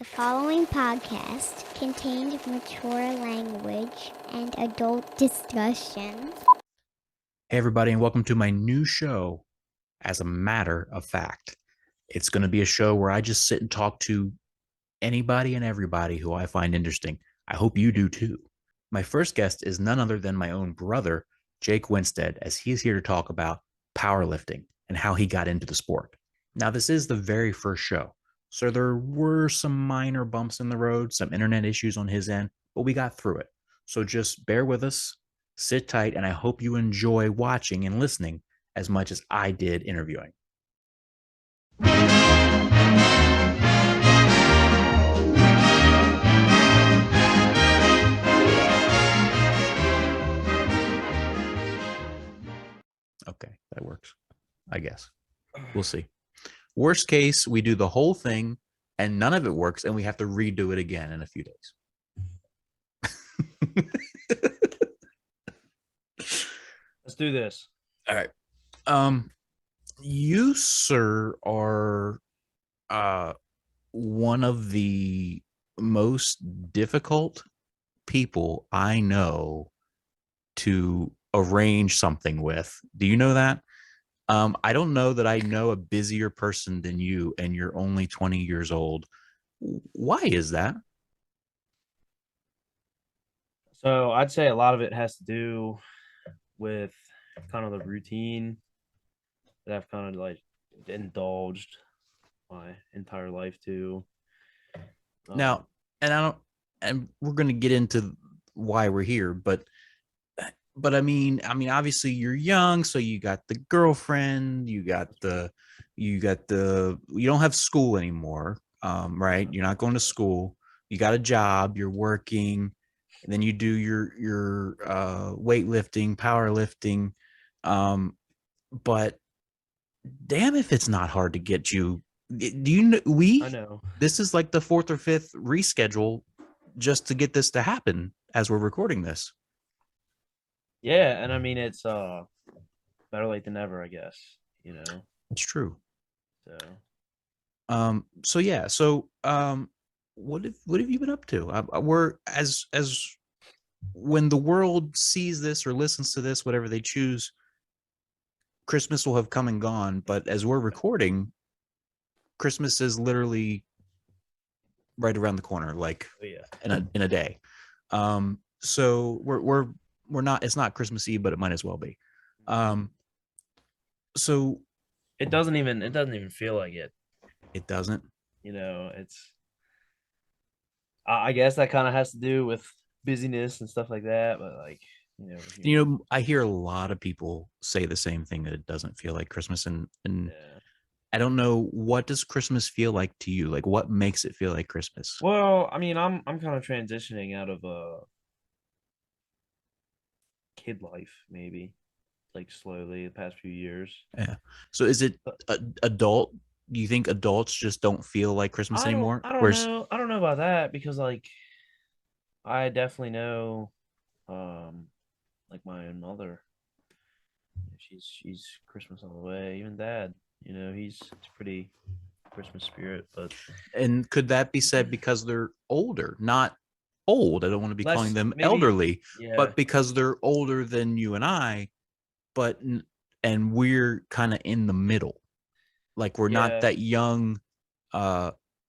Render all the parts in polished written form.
The following podcast contains mature language and adult discussions. Hey, everybody, and welcome to my new show, As a Matter of Fact. It's going to be a show where I just sit and talk to anybody and everybody who I find interesting. I hope you do too. My first guest is none other than my own brother, Jake Winstead, as he is here to talk about powerlifting and how he got into the sport. Now, this is the very first show, so there were some minor bumps in the road, some internet issues on his end, but we got through it. So just bear with us, sit tight, and I hope you enjoy watching and listening as much as I did interviewing. Okay, that works, I guess. We'll see. Worst case, we do the whole thing and none of it works and we have to redo it again in a few days. Let's do this. All right. You, sir, are one of the most difficult people I know to arrange something with. Do you know that? I don't know that I know a busier person than you, and you're only 20 years old. Why is that? So I'd say a lot of it has to do with kind of the routine that I've kind of like indulged my entire life to. Now, and we're going to get into why we're here, but I mean, obviously you're young, so you got the girlfriend, you don't have school anymore, right? You're not going to school. You got a job, you're working, and then you do your weightlifting, powerlifting. But damn, if it's not hard to get you. Do you know I know this is like the fourth or fifth reschedule just to get this to happen as we're recording this. Yeah, and I mean it's better late than never, I guess. It's true. So What have you been up to? We're as when the world sees this or listens to this, whatever they choose, Christmas will have come and gone. But as we're recording, Christmas is literally right around the corner, like in a day. So we're not. It's not Christmas Eve, but it might as well be. So it doesn't even feel like it. It doesn't. It's. I guess that kind of has to do with busyness and stuff like that, but like. I hear a lot of people say the same thing, that it doesn't feel like Christmas, and I don't know, what does Christmas feel like to you? Like, what makes it feel like Christmas? Well, I mean, I'm kind of transitioning out of kid life, maybe, like slowly the past few years. Yeah. So is it adult? Do you think adults just don't feel like Christmas anymore? I don't know. I don't know about that, because like I definitely know like my own mother. She's Christmas all the way. Even dad, he's pretty Christmas spirit. And could that be said because they're older, not old? I don't want to be calling them maybe, elderly, but because they're older than you and I, and we're kind of in the middle. Like, we're not that young,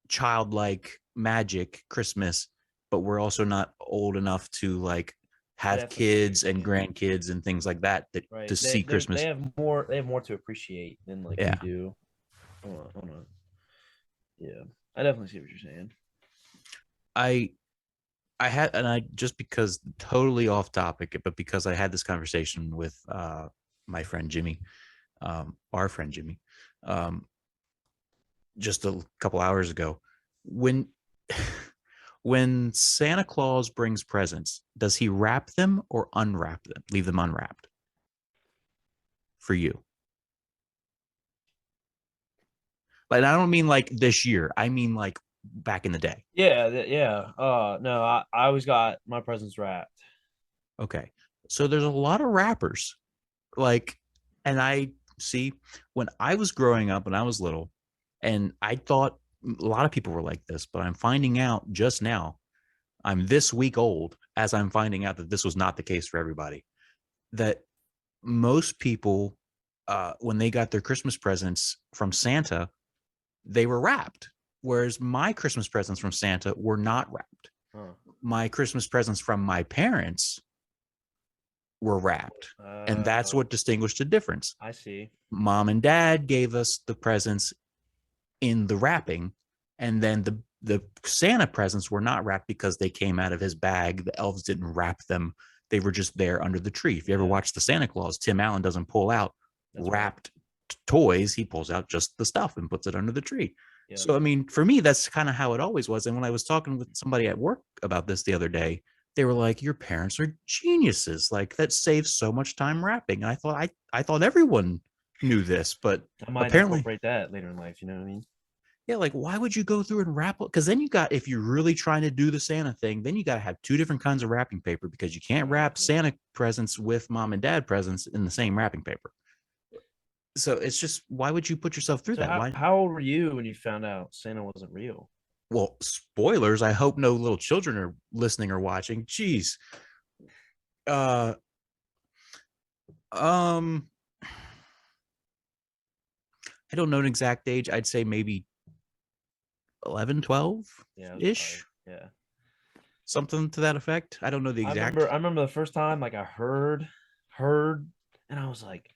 childlike magic Christmas, but we're also not old enough to like have kids and grandkids and things like that to see Christmas. They have more to appreciate than like we do. Hold on. Yeah, I definitely see what you're saying. I had, and I just because totally off topic, but because I had this conversation with my friend Jimmy, our friend Jimmy, just a couple hours ago. When Santa Claus brings presents, does he wrap them or unwrap them? Leave them unwrapped? For you. Like, I don't mean like this year. I mean like back in the day. Yeah. No, I always got my presents wrapped. Okay. So there's a lot of wrappers. Like, and I see when I was growing up, when I was little, and I thought a lot of people were like this, but I'm finding out just now, I'm this week old as I'm finding out that this was not the case for everybody. That most people, when they got their Christmas presents from Santa, they were wrapped. Whereas my Christmas presents from Santa were not wrapped. Huh. My Christmas presents from my parents were wrapped. And that's what distinguished the difference. I see. Mom and dad gave us the presents in the wrapping, and then the Santa presents were not wrapped because they came out of his bag. The elves didn't wrap them. They were just there under the tree. If you ever watch the Santa Claus, Tim Allen doesn't pull out wrapped toys. He pulls out just the stuff and puts it under the tree. Yeah. So, I mean, for me, that's kind of how it always was. And when I was talking with somebody at work about this the other day, they were like, your parents are geniuses. Like, that saves so much time wrapping. And I thought everyone knew this, but I might apparently incorporate that later in life. You know what I mean? Yeah, like, why would you go through and wrap it? Because then you got, if you're really trying to do the Santa thing, then you got to have two different kinds of wrapping paper, because you can't wrap Santa presents with mom and dad presents in the same wrapping paper. So it's just, why would you put yourself through that? How old were you when you found out Santa wasn't real? Well, spoilers. I hope no little children are listening or watching. Jeez. I don't know an exact age. I'd say maybe 11, 12 ish. Yeah. Something to that effect. I don't know the exact. I remember the first time, like, I heard, and I was like,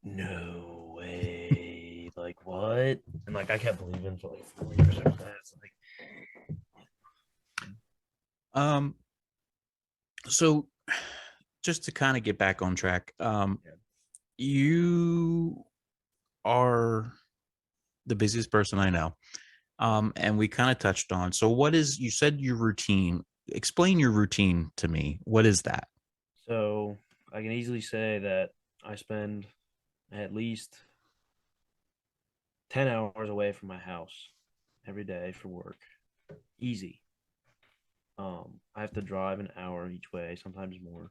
no way. Like, what? And like, I kept believing for like 4 years after that. It's like, so just to kind of get back on track, you are the busiest person I know. And we kind of touched on, so what is, you said your routine, explain your routine to me. What is that? So I can easily say that I spend at least 10 hours away from my house every day for work. Easy. I have to drive an hour each way, sometimes more.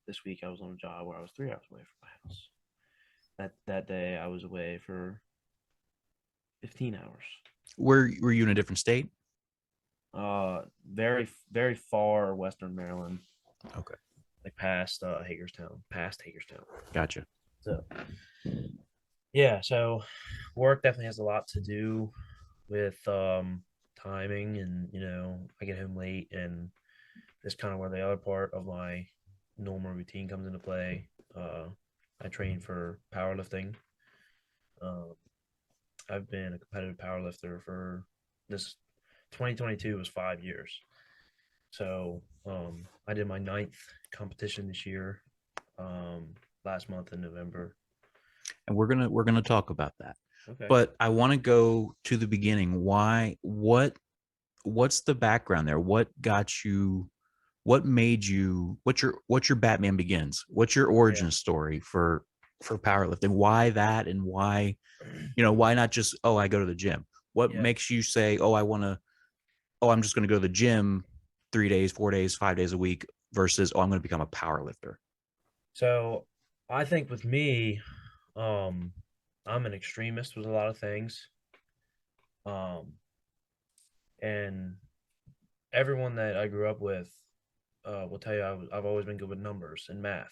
This week I was on a job where I was 3 hours away from my house. That day I was away for 15 hours. Were you in a different state? Very, very far western Maryland. Okay. Like past Hagerstown. Gotcha. So yeah, so work definitely has a lot to do with timing, and I get home late, and that's kind of where the other part of my normal routine comes into play. I train for powerlifting. I've been a competitive powerlifter for this 2022 was 5 years. So I did my 9th competition this year, last month in November. And we're gonna talk about that. Okay. But I want to go to the beginning. What's the background there? What got you? What made you? What's your Batman Begins? What's your origin story for powerlifting? Why that, and why why not just, oh, I go to the gym? What makes you say, oh, I'm just going to go to the gym 3 days, 4 days, 5 days a week versus, oh, I'm going to become a powerlifter? So I think with me, I'm an extremist with a lot of things. And everyone that I grew up with will tell you I've always been good with numbers and math.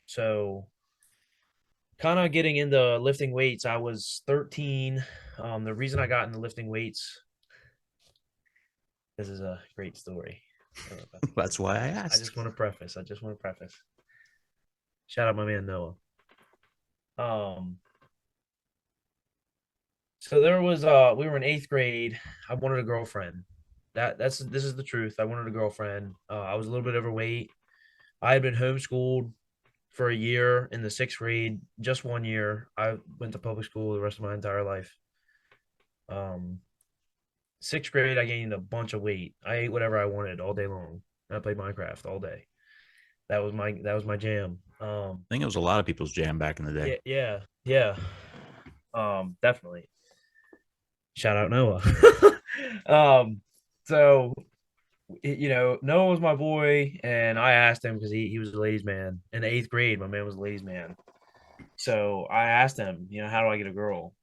So kind of getting into lifting weights, I was 13. The reason I got into lifting weights, this is a great story. That's why I asked. I just want to preface. Shout out my man Noah. So there was we were in 8th grade. I wanted a girlfriend. This is the truth. I wanted a girlfriend. I was a little bit overweight. I had been homeschooled for a year in the 6th grade, just 1 year. I went to public school the rest of my entire life. 6th grade, I gained a bunch of weight. I ate whatever I wanted all day long. I played Minecraft all day. That was my jam. I think it was a lot of people's jam back in the day. Yeah. Definitely. Shout out Noah. So Noah was my boy, and I asked him because he was a ladies' man. In the 8th grade, my man was a ladies' man. So I asked him, how do I get a girl?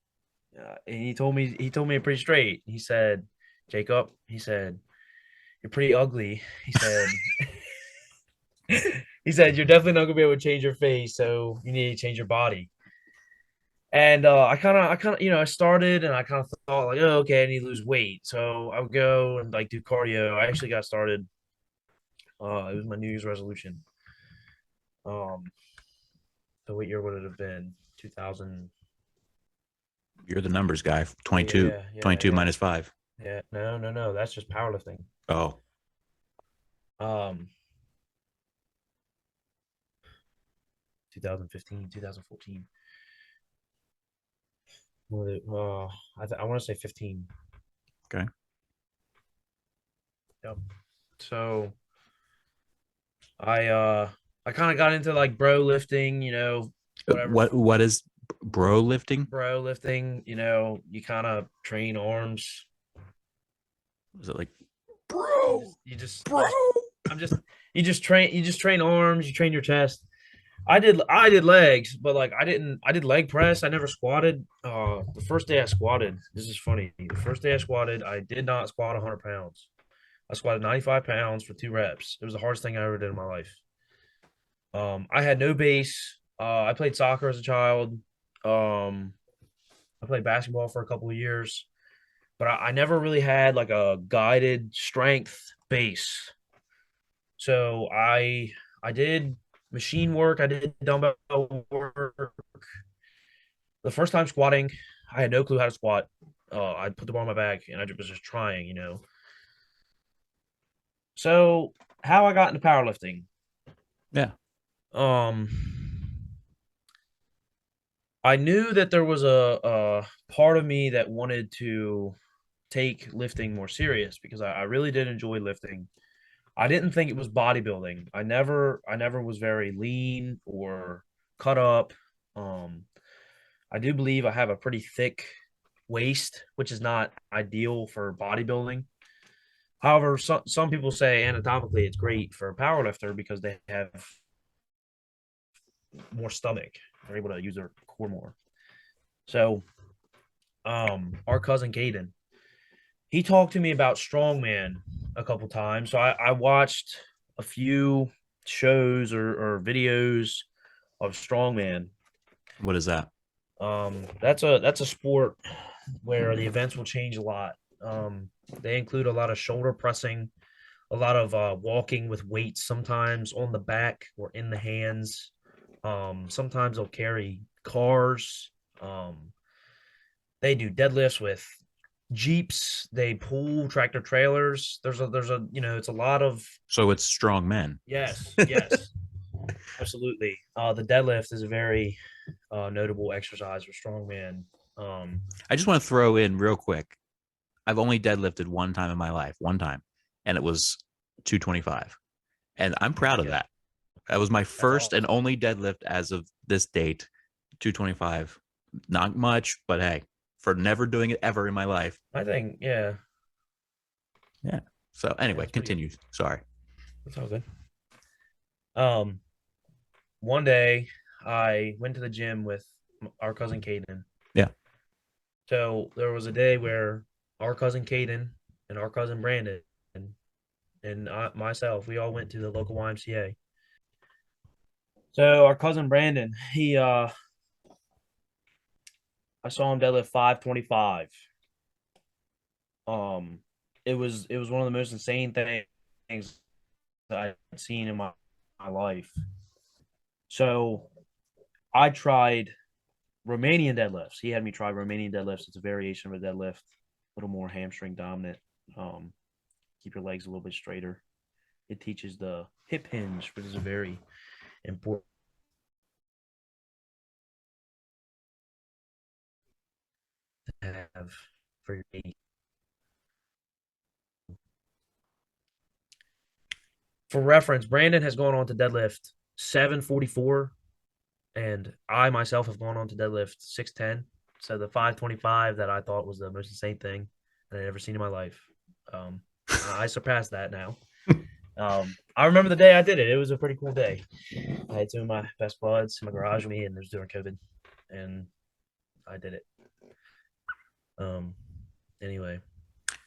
And he told me it pretty straight. He said, Jacob, he said, you're pretty ugly. He said, you're definitely not gonna be able to change your face, so you need to change your body. And I started and I kind of thought like, oh, okay, I need to lose weight. So I would go and like do cardio. I actually got started. It was my New Year's resolution. Um, so what year would it have been? 2000. You're the numbers guy. Yeah, 22, yeah, yeah, 22 yeah. minus 5. Yeah, no. That's just powerlifting. Oh, Um, 2015, 2014. I want to say 15. okay. Yep. So I kind of got into like bro lifting, whatever. What is bro lifting? Bro lifting, you kind of train arms. Was it like You just bro? I'm just you just train arms, you train your chest. I did legs, but like I did leg press. I never squatted. The first day I squatted, this is funny. The first day I squatted, I did not squat 100 pounds. I squatted 95 pounds for 2 reps. It was the hardest thing I ever did in my life. I had no base. I played soccer as a child. Um, I played basketball for a couple of years, but I never really had like a guided strength base. So I did machine work. I did dumbbell work. The first time squatting, I had no clue how to squat. I put the bar on my back and I was just trying. So how I got into powerlifting? Yeah. Um, I knew that there was a part of me that wanted to take lifting more serious because I really did enjoy lifting. I didn't think it was bodybuilding. I never was very lean or cut up. Um, I do believe I have a pretty thick waist, which is not ideal for bodybuilding. However, some people say anatomically it's great for a powerlifter because they have more stomach. They're able to use their core more. So, our cousin Caden, he talked to me about strongman a couple times. So I watched a few shows or videos of strongman. What is that? That's a sport where the events will change a lot. They include a lot of shoulder pressing, a lot of walking with weights, sometimes on the back or in the hands. Sometimes they'll carry cars. They do deadlifts with Jeeps. They pull tractor trailers. There's a it's a lot of. So it's strong men. Yes, yes, absolutely. The deadlift is a very notable exercise for strongman. I just want to throw in real quick. I've only deadlifted one time in my life, one time, and it was 225. And I'm proud of that. That was my first and awesome. only deadlift as of this date, 225. Not much, but hey, for never doing it ever in my life. I think, yeah, Yeah. So anyway, it's pretty good. continue. Sorry. That's all good. Um, One day I went to the gym with our cousin Caden. Yeah. So there was a day where our cousin Caden and our cousin Brandon and myself, we all went to the local YMCA. So our cousin Brandon, I saw him deadlift 525. Um, it was one of the most insane things that I'd seen in my life. So I tried Romanian deadlifts. He had me try Romanian deadlifts. It's a variation of a deadlift, a little more hamstring dominant. Um, Keep your legs a little bit straighter. It teaches the hip hinge, which is a very important to have for your knee. For reference, Brandon has gone on to deadlift 744, and I myself have gone on to deadlift 610. So the 525 that I thought was the most insane thing that I'd ever seen in my life. I surpassed that now. I remember the day I did it. It was a pretty cool day. I had two of my best buds in my garage with me, and it was during COVID, and I did it. Anyway,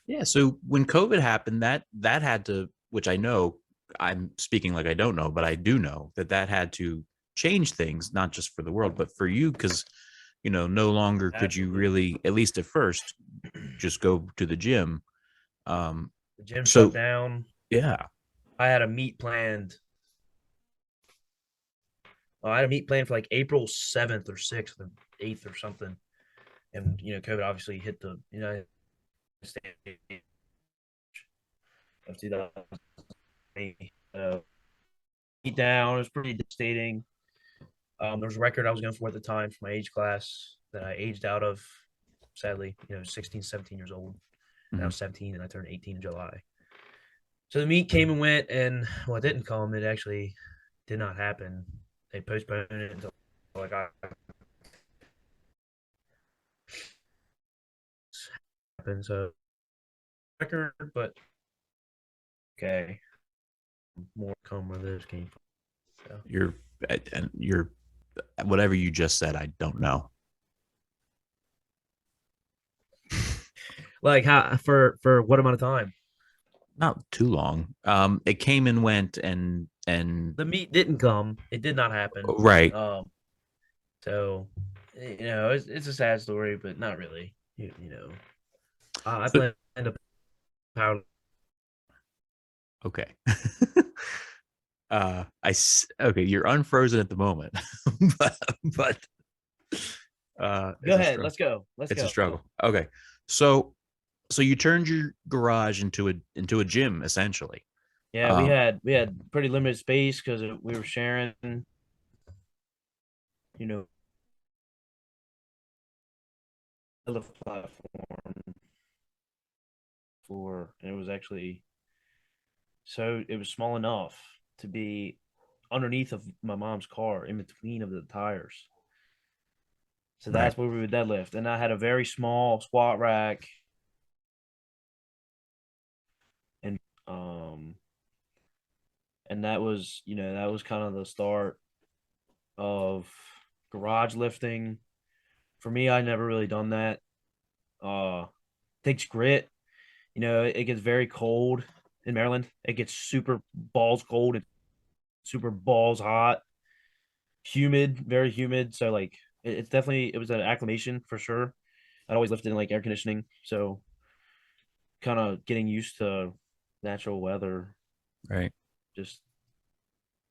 Yeah. So when COVID happened, that had to, which I know, I'm speaking like I don't know, but I do know that had to change things, not just for the world, but for you, because no longer could you absolutely. really, at least at first, just go to the gym. Um, The gym shut so down. yeah, I had a meet planned. I had a meet planned for like April 7th or 6th or 8th or something. And COVID obviously hit the United States of 2020. Beat down. It was pretty devastating. There was a record I was going for at the time for my age class that I aged out of, sadly, 16, 17 years old. And I mhm. was 17 and I turned 18 in July. So the meet came and went, and it didn't come. It actually did not happen. They postponed it until like I happened. So record, but okay, more come where this came from. So. You're whatever you just said, I don't know. Like how for what amount of time? Not too long. It came and went, and The meet didn't come. It did not happen. right. Um, so it's a sad story, but not really. I So plan to power. okay. Okay, you're unfrozen at the moment, but Go it's a ahead. struggle. Let's go. Let's It's a go. struggle. Okay, so you turned your garage into a gym essentially. Yeah, we Um, had pretty limited space because we were sharing. You know, the platform for, and it was actually so it was small enough to be underneath of my mom's car, in between of the tires. So right, that's where we would deadlift. And I had a very small squat rack, and um and that was kind of the start of garage lifting. For me, I never really done that. Takes grit. It gets very cold in Maryland. It gets super balls cold and super balls hot, humid, very humid. So like it's definitely, it was an acclimation for sure. I'd always lifted in like air conditioning, so kind of getting used to natural weather. right. Just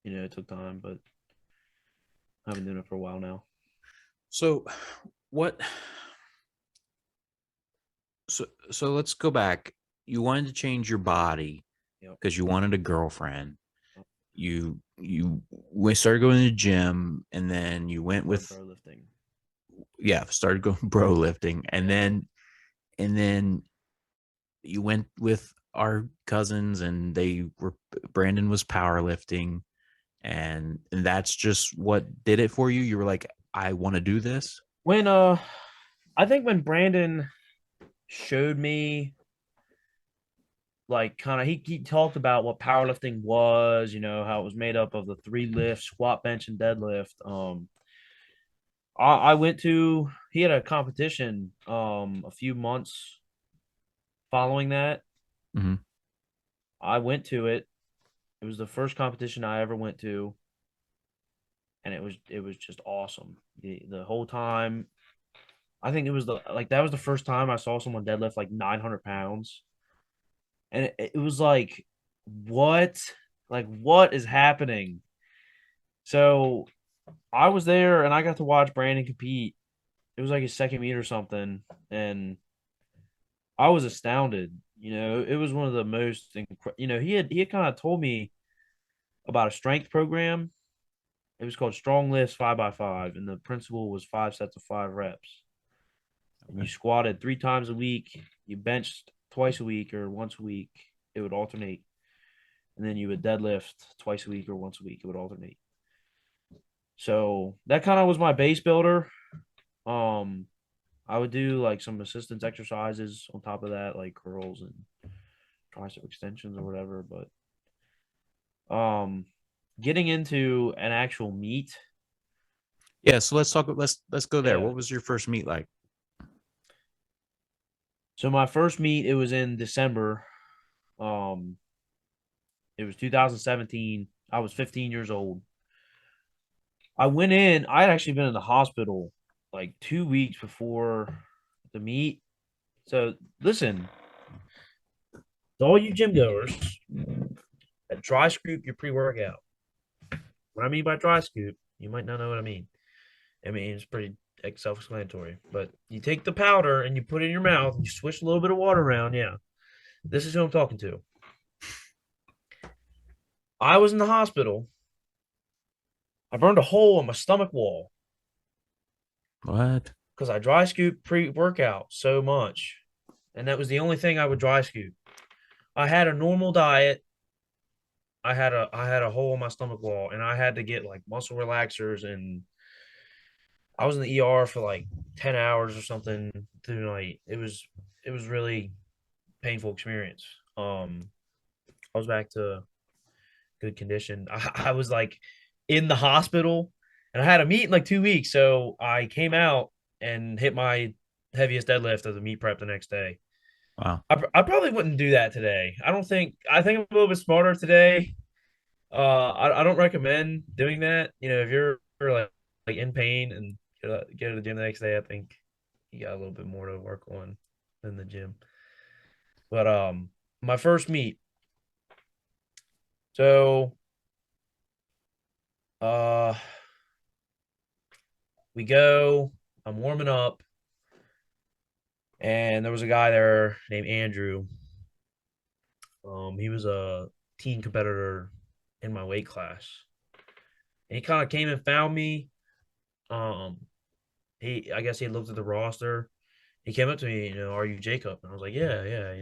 it took time, but I've been doing it for a while now. So what? So let's go back. You wanted to change your body Yep. because you wanted a girlfriend. You started going to the gym, and then you went Started with, pro lifting. yeah, started going bro lifting, and Yeah. then you went with our cousins, and Brandon was powerlifting, and that's just what did it for you. You were like, I want to do this. When I think when Brandon showed me, like, kind of, he talked about what powerlifting was, how it was made up of the three lifts: squat, bench, and deadlift. I went to, he had a competition a few months following that. Hmm. I went to it. It was the first competition I ever went to, and it was just awesome. The whole time, I think it was that was the first time I saw someone deadlift like 900 pounds, and it was like, what, like, what is happening? So I was there and I got to watch Brandon compete. It was like his second meet or something, and I was astounded. It was one of the most he had kind of told me about a strength program. It was called Strong Lifts 5x5, and the principle was 5 sets of 5 reps. And you Okay. squatted 3 times a week. You benched twice a week or once a week. It would alternate, and then you would deadlift twice a week or once a week. It would alternate. So that kind of was my base builder. Um, I would do like some assistance exercises on top of that, like curls and tricep extensions or whatever. But Getting into an actual meet. Yeah, so let's talk. Let's go there. Yeah. What was your first meet like? So my first meet, it was in December. Um, it was 2017. I was 15 years old. I went in. I had actually been in the hospital like 2 weeks before the meet. So listen, to all you gym goers, dry scoop your pre-workout. What I mean by dry scoop, you might not know what I mean. I mean, it's pretty self-explanatory. But you take the powder and you put it in your mouth and you swish a little bit of water around. Yeah, this is who I'm talking to. I was in the hospital. I burned a hole in my stomach wall What? because I dry scooped pre-workout so much, and that was the only thing I would dry scoop. I had a normal diet. I had a hole in my stomach wall, and I had to get like muscle relaxers, and I was in the ER for like 10 hours or something through the night. It was really painful experience. I was back to good condition. I was like in the hospital, and I had a meet in like 2 weeks, so I came out and hit my heaviest deadlift of the meet prep the next day. Wow. I probably wouldn't do that today. I think I'm a little bit smarter today. I don't recommend doing that. You know, if you're like in pain and get to the gym the next day, I think you got a little bit more to work on than the gym. But my first meet. So uh we go, I'm warming up, and there was a guy there named Andrew. He was a teen competitor in my weight class. And he kind of came and found me. Um I guess he looked at the roster. He came up to me, are you Jacob? And I was like, yeah, yeah,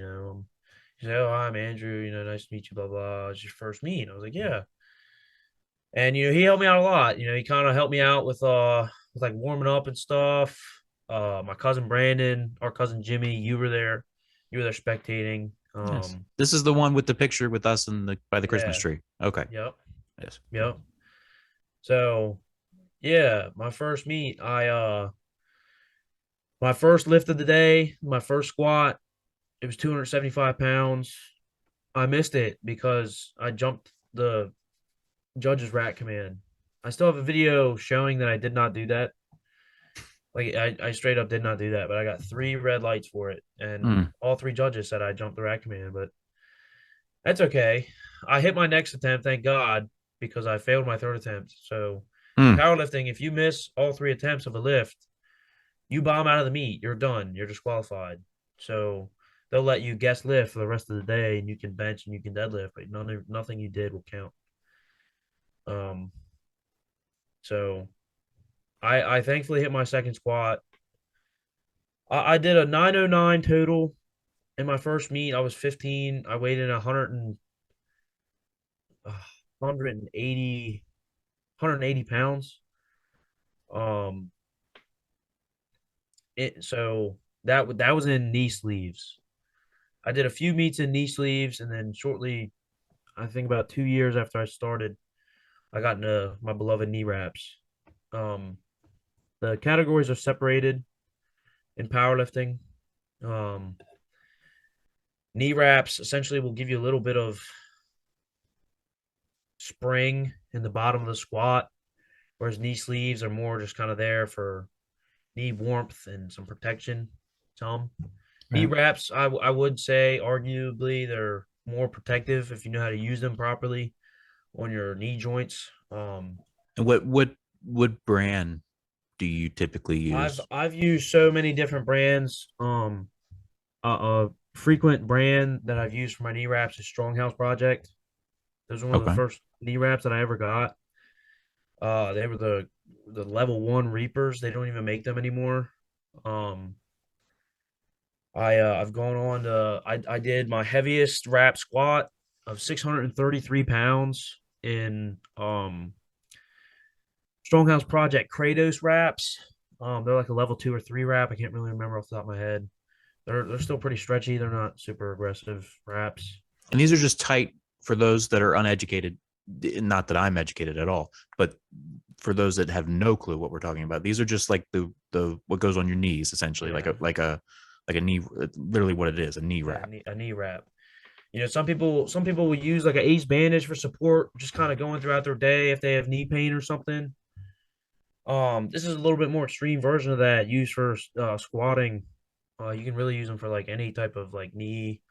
He said, oh, I'm Andrew, nice to meet you, blah, blah. It's your first meet. I was like, yeah. And, he helped me out a lot. He kind of helped me out with like warming up and stuff. My cousin Brandon, our cousin Jimmy, you were there. You were there spectating. Yes. This is the one with the picture with us and by the Christmas Yeah. tree. Okay. Yep. Yes. Yep. So, yeah, my first meet, my first lift of the day, my first squat, it was 275 pounds. I missed it because I jumped the judge's rack command. I still have a video showing that I did not do that. Like I straight up did not do that, but I got 3 red lights for it, and Hmm. all 3 judges said I jumped the rack command, but that's okay. I hit my next attempt, thank God, because I failed my third attempt. So in Hmm. powerlifting, if you miss all 3 attempts of a lift, you bomb out of the meet. You're done. You're disqualified. So they'll let you guest lift for the rest of the day, and you can bench and you can deadlift, but nothing you did will count. Um, so I thankfully hit my second squat. I did a 909 total in my first meet. I was 15. I weighed in 180 pounds. Um, so that was in knee sleeves. I did a few meets in knee sleeves, and then shortly, I think about 2 years after I started, I got into my beloved knee wraps. Um, the categories are separated in powerlifting. Um, Knee wraps essentially will give you a little bit of spring in the bottom of the squat, whereas knee sleeves are more just kind of there for knee warmth and some protection. Some knee Right. wraps, I would say, arguably, they're more protective if you know how to use them properly on your knee joints. And what brand do you typically I've use? I've used so many different brands. A frequent brand that I've used for my knee wraps is Stronghouse Project. Those were one of the Okay. first knee wraps that I ever got. They were the level 1 Reapers. They don't even make them anymore. Um, I've gone on to I did my heaviest wrap squat of 633 pounds in Stronghouse Project Kratos wraps. They're like a level 2 or 3 wrap. I can't really remember off the top of my head. They're still pretty stretchy. They're not super aggressive wraps. And these are just tight for those that are uneducated. not that I'm educated at all, but for those that have no clue what we're talking about, these are just like the what goes on your knees, essentially, Yeah. like a knee, literally what it is, a knee wrap. A knee wrap. Some people will use like an ace bandage for support, just kind of going throughout their day if they have knee pain or something. This is a little bit more extreme version of that, used for squatting. You can really use them for like any type of like knee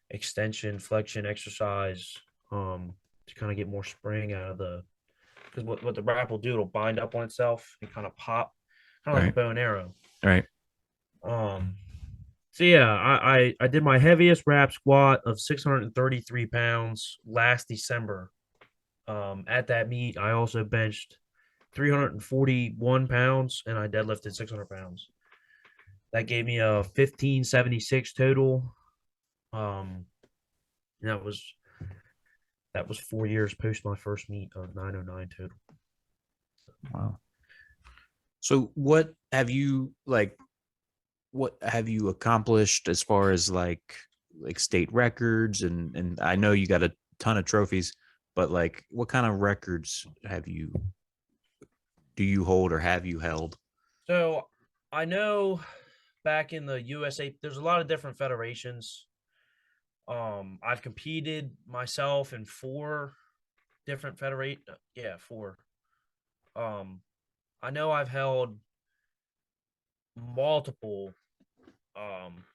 extension, flexion exercise. To kind of get more spring out of the, because what the wrap will do, it'll bind up on itself and kind of pop, kind of like a Right. bow and arrow. Right. So yeah, I did my heaviest wrap squat of 633 pounds last December. At that meet, I also benched 341 pounds and I deadlifted 600 pounds. That gave me a 1576 total. And that was 4 years post my first meet of 909 total. Wow. So what have you accomplished as far as like state records, and I know you got a ton of trophies, but like what kind of records do you hold or have you held? So I know back in the USA, there's a lot of different federations. I've competed myself in four different four. Um, I know I've held multiple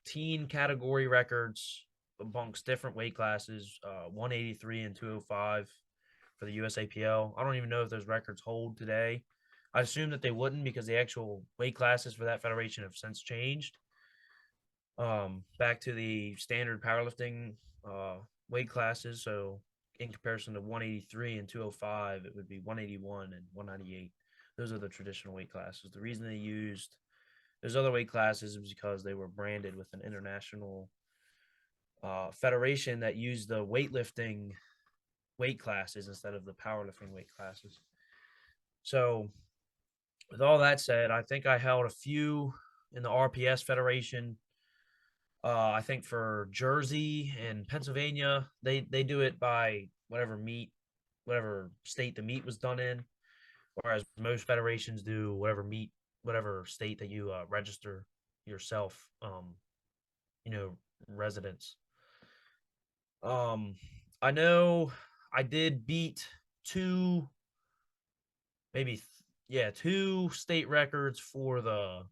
teen category records amongst different weight classes, 183 and 205 for the USAPL. I don't even know if those records hold today. I assume that they wouldn't, because the actual weight classes for that federation have since changed. Back to the standard powerlifting weight classes. So in comparison to 183 and 205, it would be 181 and 198. Those are the traditional weight classes. The reason they used those other weight classes is because they were branded with an international federation that used the weightlifting weight classes instead of the powerlifting weight classes. So with all that said, I think I held a few in the RPS Federation. I think for Jersey and Pennsylvania, they do it by whatever state the meet was done in, whereas most federations do whatever state that you register yourself, residents. I know I did beat two, two state records for the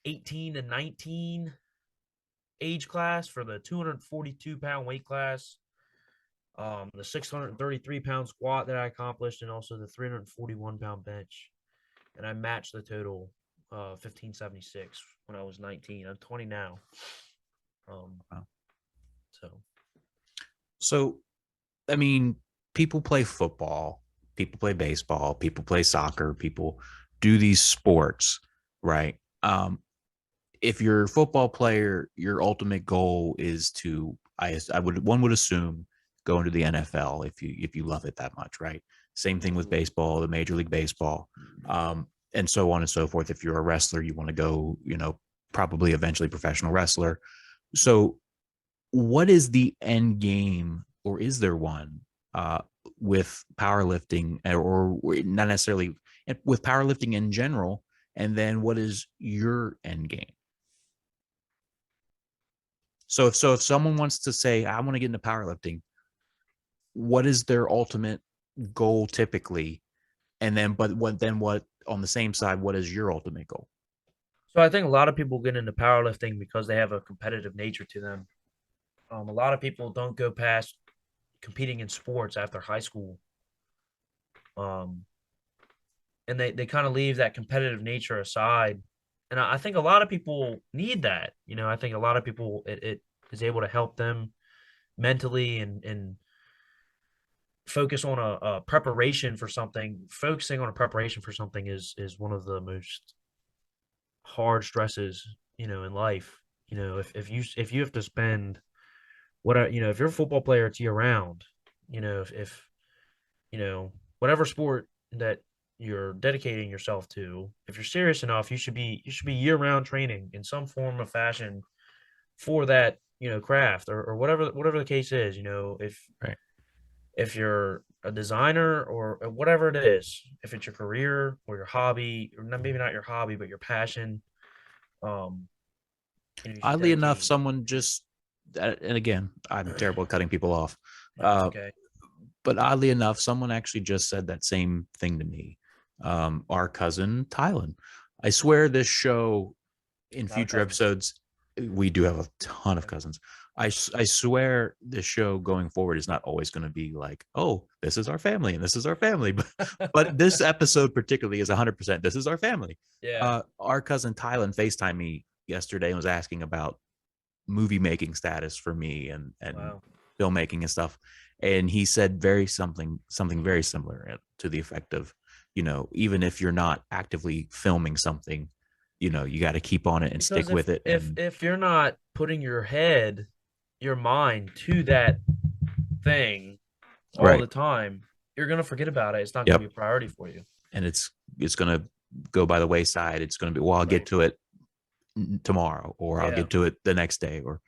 18 to 19 age class for the 242-pound weight class, the 633-pound squat that I accomplished, and also the 341-pound bench. And I matched the total 1576 when I was 19. I'm 20 now. Wow. So, I mean, people play football, people play baseball, people play soccer, people do these sports, right? If you're a football player, your ultimate goal is to, one would assume, go into the NFL if you love it that much, right? Same thing with baseball, the Major League Baseball, and so on and so forth. If you're a wrestler, you want to go, probably eventually professional wrestler. So, what is the end game, or is there one, with powerlifting, or not necessarily with powerlifting in general? And then, what is your end game? So if someone wants to say, I want to get into powerlifting, what is their ultimate goal typically? And then, but what on the same side, what is your ultimate goal? So I think a lot of people get into powerlifting because they have a competitive nature to them. A lot of people don't go past competing in sports after high school. And they kind of leave that competitive nature aside. And I think a lot of people need that. I think a lot of people, it is able to help them mentally and focus on a preparation for something. Focusing on a preparation for something is one of the most hard stresses, in life. If you have to spend if you're a football player, it's year round. If whatever sport that you're dedicating yourself to, if you're serious enough, you should be year round training in some form of fashion for that, craft, or whatever the case is. If Right. if you're a designer or whatever it is, if it's your career or your hobby, or maybe not your hobby, but your passion, um, you should Oddly enough, dedicate. someone just, and again, I'm terrible at cutting people off. No, it's Uh, okay. but oddly enough, someone actually just said that same thing to me. Our cousin Tylen. I swear this show in A lot of future cousins. episodes, we do have a ton of Yeah. cousins. I swear this show going forward is not always going to be like, oh, this is our family and this is our family. But this episode particularly is 100% this is our family. Yeah. Our cousin Tylen FaceTimed me yesterday and was asking about movie making status for me and Wow. filmmaking and stuff. And he said something very similar to the effect of, even if you're not actively filming something, you got to keep on it and Because stick with it. And if you're not putting your mind to that thing all right. the time, you're gonna forget about it. It's not gonna Yep. be a priority for you. And it's gonna go by the wayside. It's gonna be, well, I'll get Right. to it tomorrow, or I'll Yeah. get to it the next day, or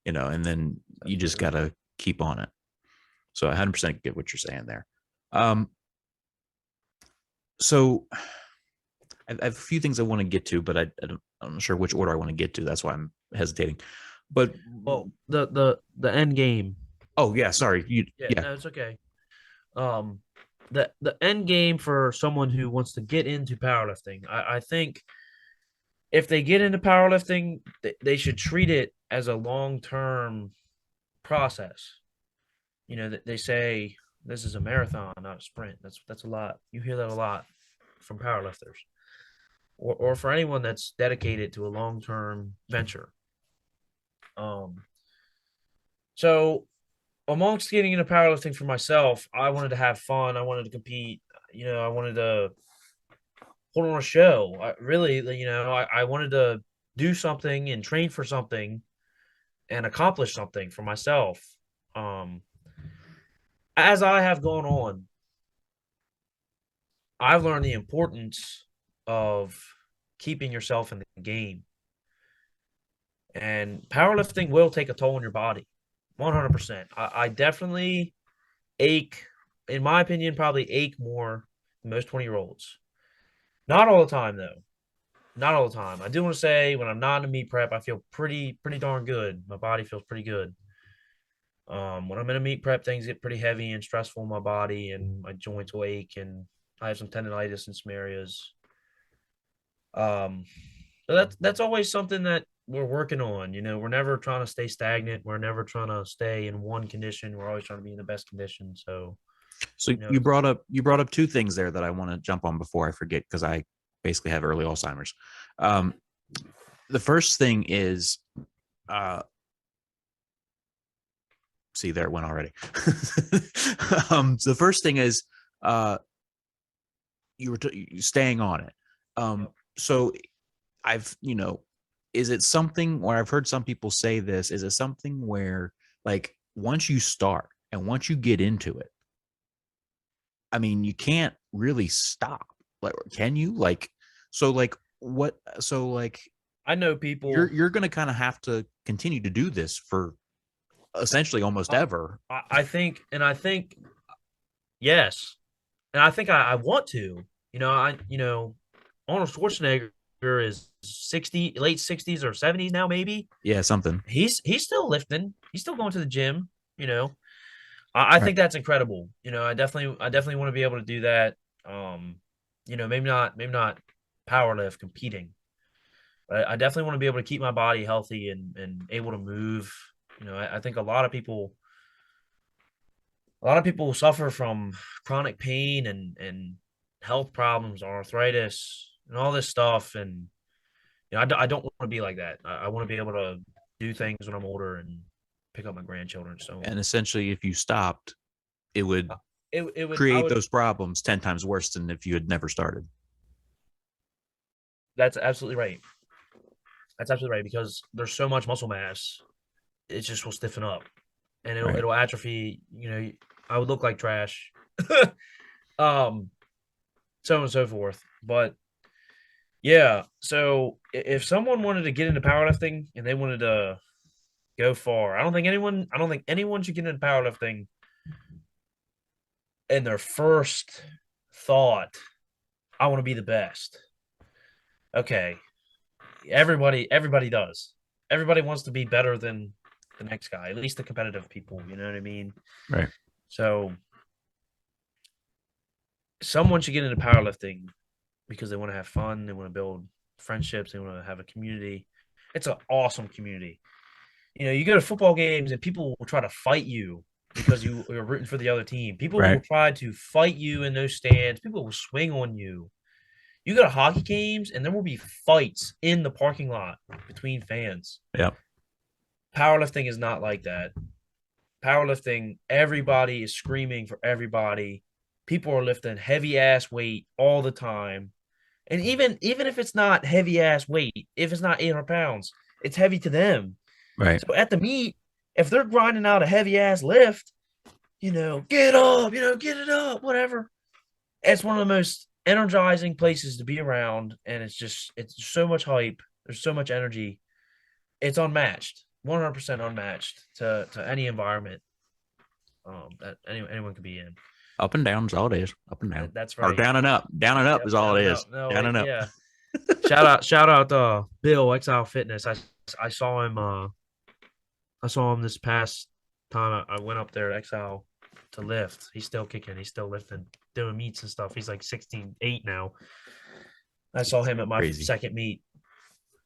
and then you just Absolutely. gotta keep on it. So I 100% get what you're saying there. Um, so I have a few things I want to get to, but I'm not sure which order I want to get to. That's why I'm hesitating. But Well, the end game. oh yeah, sorry. Yeah, Yeah, no, it's okay. Um, the end game for someone who wants to get into powerlifting, I think if they get into powerlifting, they should treat it as a long term process. They say this is a marathon, not a sprint. That's a lot. You hear that a lot from powerlifters, or for anyone that's dedicated to a long term venture. Um, so amongst getting into powerlifting for myself, I wanted to have fun. I wanted to compete. I wanted to put on a show. I wanted to do something and train for something and accomplish something for myself. Um, as I have gone on, I've learned the importance of keeping yourself in the game. And powerlifting will take a toll on your body, 100%. I definitely ache, in my opinion, probably ache more than most 20-year-olds. Not all the time, though. Not all the time. I do want to say when I'm not in a meat prep, I feel pretty darn good. My body feels pretty good. When I'm in a meat prep, things get pretty heavy and stressful in my body, and my joints will ache, and I have some tendonitis in some areas. Um, so that's always something that we're working on. We're never trying to stay stagnant. We're never trying to stay in one condition. We're always trying to be in the best condition. So, so you know, you brought up two things there that I want to jump on before I forget, because I basically have early Alzheimer's. Um, the first thing is, uh, see, there it went already. So the first thing is, uh, you were staying on it. yep. So I've, is it something where I've heard some people say this? Is it something where, like, once you start and once you get into it, I mean, you can't really stop. Like, can you? Like, so, like, what? So, like, I know people. you're gonna kind of have to continue to do this for essentially almost I, ever. I think yes, and I think I want to. Arnold Schwarzenegger is 60, late 60s or 70s now, maybe. Yeah, something. He's still lifting. He's still going to the gym. I Right. think that's incredible. I definitely want to be able to do that. Maybe not power lift competing, but I definitely want to be able to keep my body healthy and able to move. I think a lot of people suffer from chronic pain and health problems, arthritis, and all this stuff. And I don't want to be like that. I want to be able to do things when I'm older and pick up my grandchildren. So And essentially, if you stopped, it would it would I create would those problems 10 times worse than if you had never started. That's absolutely right. That's absolutely right because there's so much muscle mass, it just will stiffen up and it'll Right. it'll atrophy. I would look like trash. um, so on and so forth. But yeah, so if someone wanted to get into powerlifting and they wanted to go far, I don't think anyone should get into powerlifting and their first thought, I want to be the best. Okay, everybody does. Everybody wants to be better than the next guy, at least the competitive people, you know what I mean? Right. So someone should get into powerlifting because they want to have fun, they want to build friendships, they want to have a community. It's an awesome community. You know, you go to football games and people will try to fight you because you are rooting for the other team. People will Right. try to fight you in those stands. People will swing on you. You go to hockey games and there will be fights in the parking lot between fans. Yep. Powerlifting is not like that. Powerlifting, everybody is screaming for everybody. People are lifting heavy ass weight all the time. And even if it's not heavy ass weight, if it's not 800 pounds, it's heavy to them. Right. So at the meet, if they're grinding out a heavy ass lift, get up, get it up, whatever. It's one of the most energizing places to be around, and it's so much hype. There's so much energy. It's unmatched, 100% unmatched to any environment that anyone could be in. Up and down is all it is. Up and down. That's Or right. down and up. Down and up Yep, is all down it and is. up. No, Down and up. yeah. Shout out Bill Exile Fitness. I saw him this past time I went up there at Exile to lift. He's still kicking, he's still lifting, doing meets and stuff. He's like 16.8 now. I saw him at my Crazy. second meet.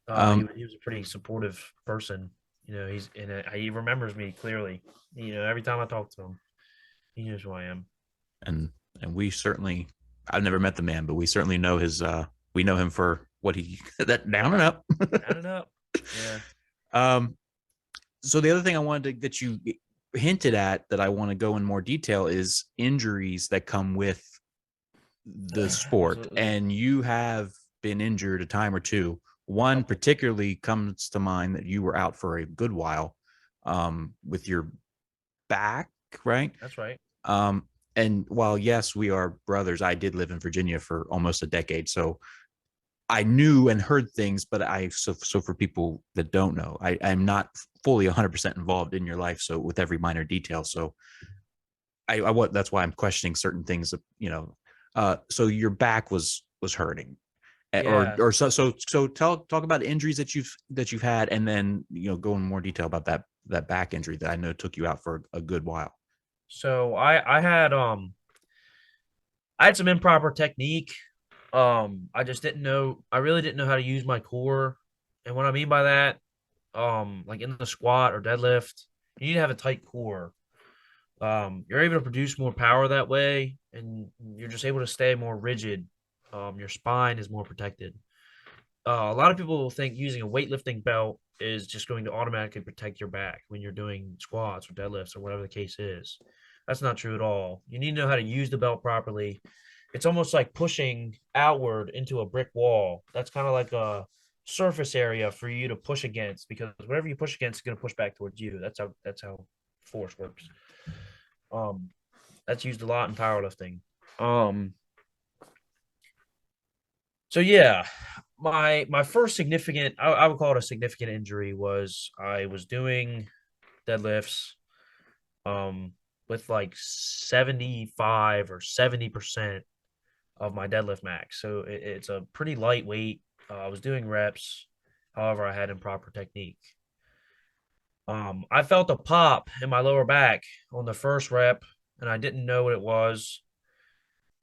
He was a pretty supportive person. He remembers me clearly. Every time I talk to him, he knows who I am. And we certainly, I've never met the man, but we certainly know we know him for what he that down and up. Down and up. Yeah. So the other thing I wanted that you hinted at that I want to go in more detail is injuries that come with the sport. Absolutely. And you have been injured a time or two. One particularly comes to mind that you were out for a good while with your back, right? That's right. And while, yes, we are brothers, I did live in Virginia for almost a decade. So I knew and heard things, but so for people that don't know, I'm not fully 100% involved in your life. So with every minor detail. So that's why I'm questioning certain things, so your back was hurting. Yeah. Or so talk about the injuries that you've had, and then go in more detail about that back injury that I know took you out for a good while. So I had some improper technique. I just didn't know. I really didn't know how to use my core, and what I mean by that, like in the squat or deadlift, you need to have a tight core. You're able to produce more power that way, and you're just able to stay more rigid. Your spine is more protected. A lot of people will think using a weightlifting belt is just going to automatically protect your back when you're doing squats or deadlifts or whatever the case is. That's not true at all. You need to know how to use the belt properly. It's almost like pushing outward into a brick wall. That's kind of like a surface area for you to push against, because whatever you push against is going to push back towards you. That's how force works. That's used a lot in powerlifting. So yeah, my first significant, I would call it a significant injury, was I was doing deadlifts with like 75 or 70% of my deadlift max. So it's a pretty lightweight. I was doing reps, however, I had improper technique. I felt a pop in my lower back on the first rep, and I didn't know what it was.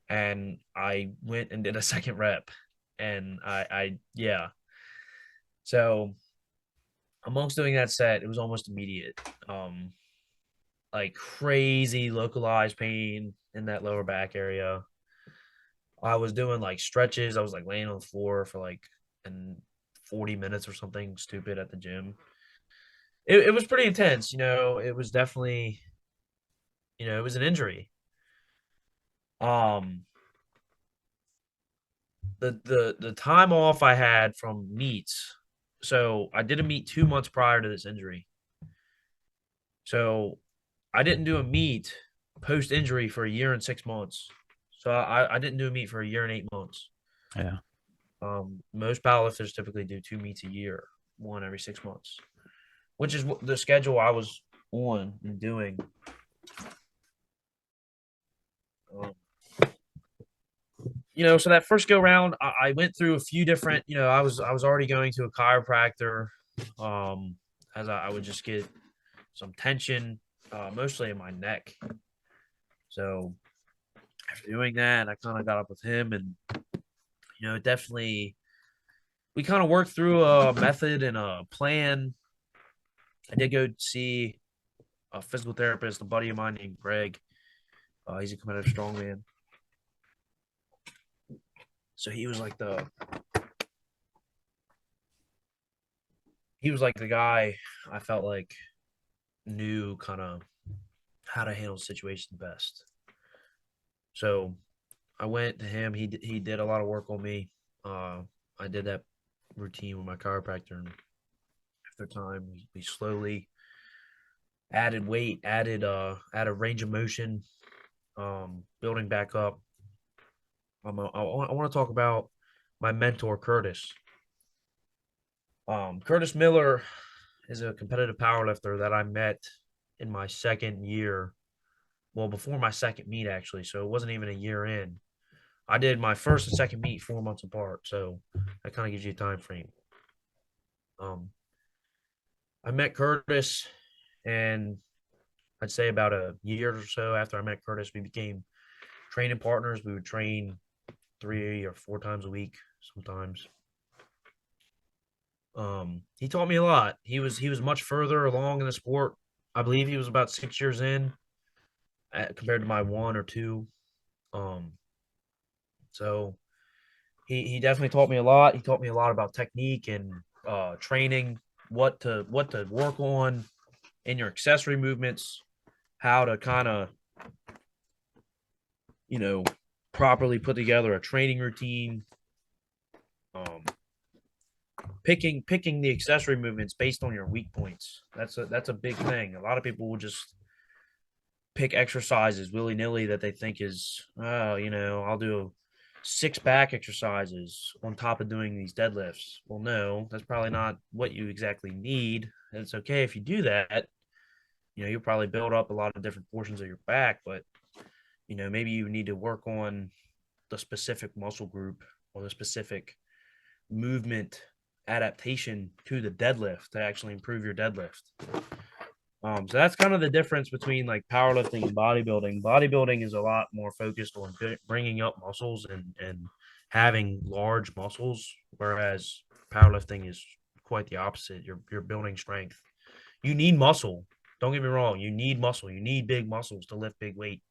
And I went and did a second rep, and yeah. So amongst doing that set, it was almost immediate. Like crazy localized pain in that lower back area. I was doing like stretches. I was like laying on the floor for like 40 minutes or something stupid at the gym. It was pretty intense. It was definitely, it was an injury. Um, the time off I had from meets. So I did a meet 2 months prior to this injury. So I didn't do a meet post injury for a year and 6 months. So I didn't do a meet for a year and 8 months. Yeah. Most powerlifters typically do 2 meets a year, one every 6 months, which is the schedule I was on and doing. So that first go round, I went through a few different. I was already going to a chiropractor, as I would just get some tension, mostly in my neck. So after doing that, I kind of got up with him, and definitely we kind of worked through a method and a plan. I did go see a physical therapist, a buddy of mine named Greg. He's a competitive strongman. So he was like the guy I felt like knew kind of how to handle the situation best. So I went to him. He did a lot of work on me. I did that routine with my chiropractor, and after time, we slowly added weight, added range of motion, building back up. I want to talk about my mentor, Curtis. Curtis Miller is a competitive powerlifter that I met in my second year. Well, before my second meet, actually. So it wasn't even a year in. I did my first and second meet 4 months apart. So that kind of gives you a time frame. I met Curtis, and I'd say about a year or so after I met Curtis, we became training partners. We would train 3 or 4 times a week sometimes. He taught me a lot. He was much further along in the sport. I believe he was about 6 years in compared to my 1 or 2. So he definitely taught me a lot. He taught me a lot about technique and training, what to work on in your accessory movements, how to kind of properly put together a training routine. Picking the accessory movements based on your weak points. That's a big thing. A lot of people will just pick exercises willy-nilly that they think is, I'll do 6 back exercises on top of doing these deadlifts. Well, no, that's probably not what you exactly need. And it's okay if you do that. You'll probably build up a lot of different portions of your back, but maybe you need to work on the specific muscle group or the specific movement adaptation to the deadlift to actually improve your deadlift. So that's kind of the difference between like powerlifting and bodybuilding. Bodybuilding is a lot more focused on bringing up muscles and having large muscles, whereas powerlifting is quite the opposite. You're building strength. You need muscle. Don't get me wrong. You need muscle. You need big muscles to lift big weight.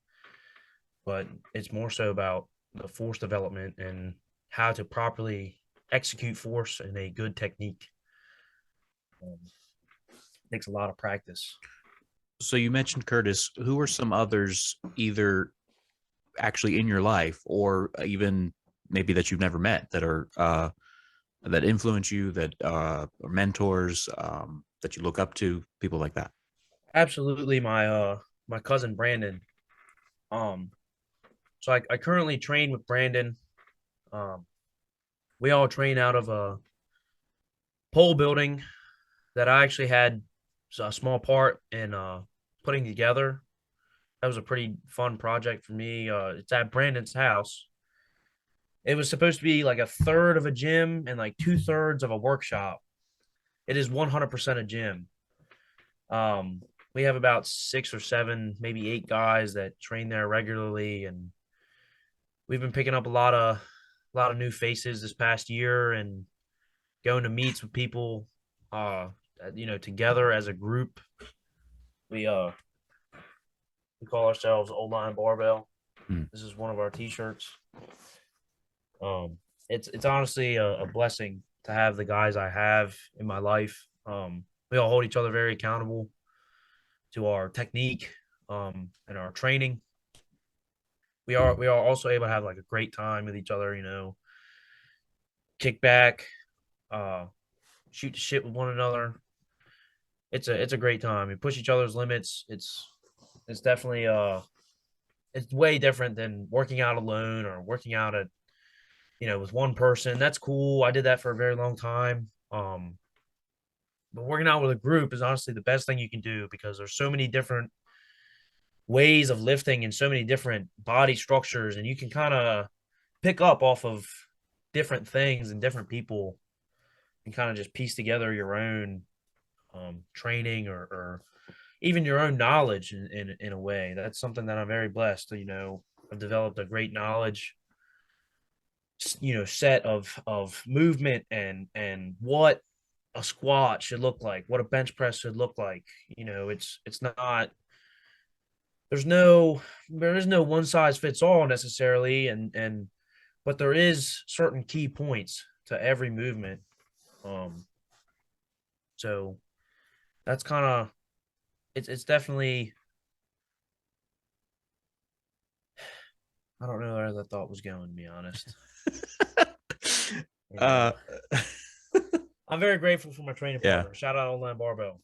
But it's more so about the force development and how to properly execute force in a good technique. Takes a lot of practice. So you mentioned Curtis. Who are some others, either actually in your life or even maybe that you've never met, that are that influence you, that are mentors, that you look up to, people like that? Absolutely, my cousin Brandon. So I currently train with Brandon. We all train out of a pole building that I actually had a small part in putting together. That was a pretty fun project for me. It's at Brandon's house. It was supposed to be like a third of a gym and like 2/3 of a workshop. It is 100% a gym. We have about 6 or 7, maybe 8 guys that train there regularly, and we've been picking up a lot of new faces this past year and going to meets with people, together as a group. We call ourselves Old Line Barbell. This is one of our t-shirts. It's honestly a blessing to have the guys I have in my life. We all hold each other very accountable to our technique, and our training. We are also able to have like a great time with each other, kick back, shoot the shit with one another. It's a great time. We push each other's limits. It's definitely it's way different than working out alone or working out at with one person. That's cool. I did that for a very long time. But working out with a group is honestly the best thing you can do because there's so many different ways of lifting and so many different body structures, and you can kind of pick up off of different things and different people and kind of just piece together your own training or even your own knowledge in a way. That's something that I'm very blessed. I've developed a great knowledge, set of movement and what a squat should look like, what a bench press should look like. It's not there is no one size fits all necessarily, and but there is certain key points to every movement. So that's kind of it's definitely, I don't know where the thought was going, to be honest. uh, I'm very grateful for my training Yeah. partner. Shout out Online Barbell.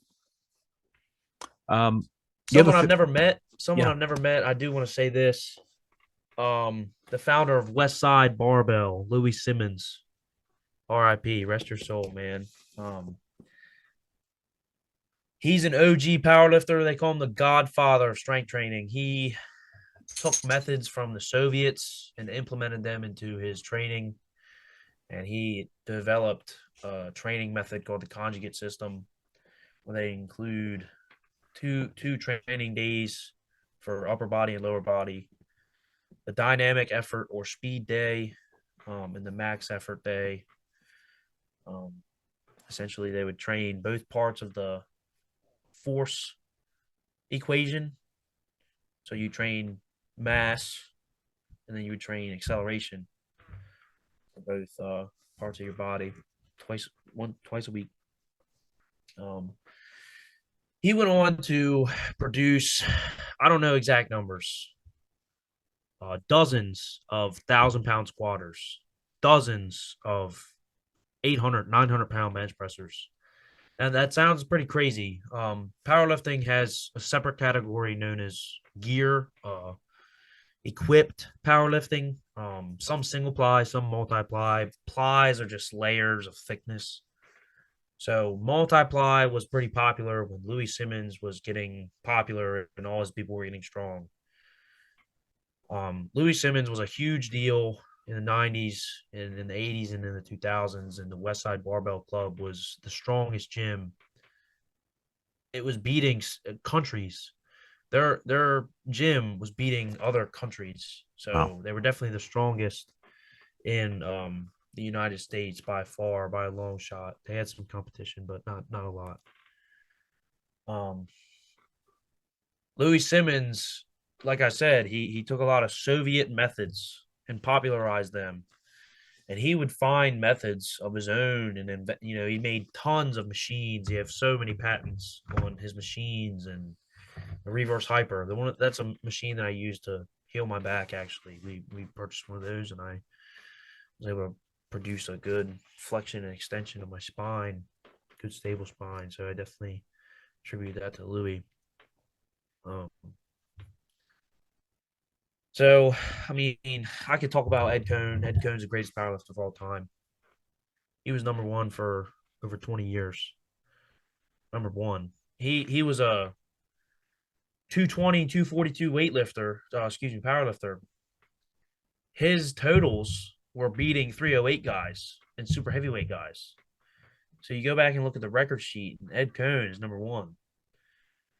you Someone have I've a, never met. Someone Yeah. I've never met. I do want to say this. The founder of West Side Barbell, Louis Simmons, R.I.P. Rest your soul, man. He's an OG powerlifter. They call him the godfather of strength training. He took methods from the Soviets and implemented them into his training. And he developed a training method called the conjugate system, where they include two training days for upper body and lower body, the dynamic effort or speed day, and the max effort day. Essentially, they would train both parts of the force equation. So you train mass, and then you would train acceleration for both parts of your body twice a week. He went on to produce, I don't know exact numbers, dozens of 1,000-pound squatters, dozens of 800, 900-pound bench pressers. And that sounds pretty crazy. Powerlifting has a separate category known as gear, equipped powerlifting. Some single ply, some multi ply. Plies are just layers of thickness. So multi ply was pretty popular when Louis Simmons was getting popular and all his people were getting strong. Louis Simmons was a huge deal in the 90s and in the 80s and in the 2000s, and the West Side Barbell Club was the strongest gym. It was beating countries. Their gym was beating other countries, so Wow. they were definitely the strongest in the United States by far, by a long shot. They had some competition, but not a lot. Louis Simmons, like I said, he took a lot of Soviet methods and popularized them. And he would find methods of his own, and then he made tons of machines. He has so many patents on his machines, and the reverse hyper. The one that's a machine that I use to heal my back. Actually, we purchased one of those, and I was able to produce a good flexion and extension of my spine, good stable spine. So I definitely attribute that to Louis. So, I mean, I could talk about Ed Cohn. Ed Cohn's the greatest powerlifter of all time. He was number one for over 20 years. Number one. He was a 220, 242 weightlifter, powerlifter. His totals were beating 308 guys and super heavyweight guys. So you go back and look at the record sheet, and Ed Cohn is number one,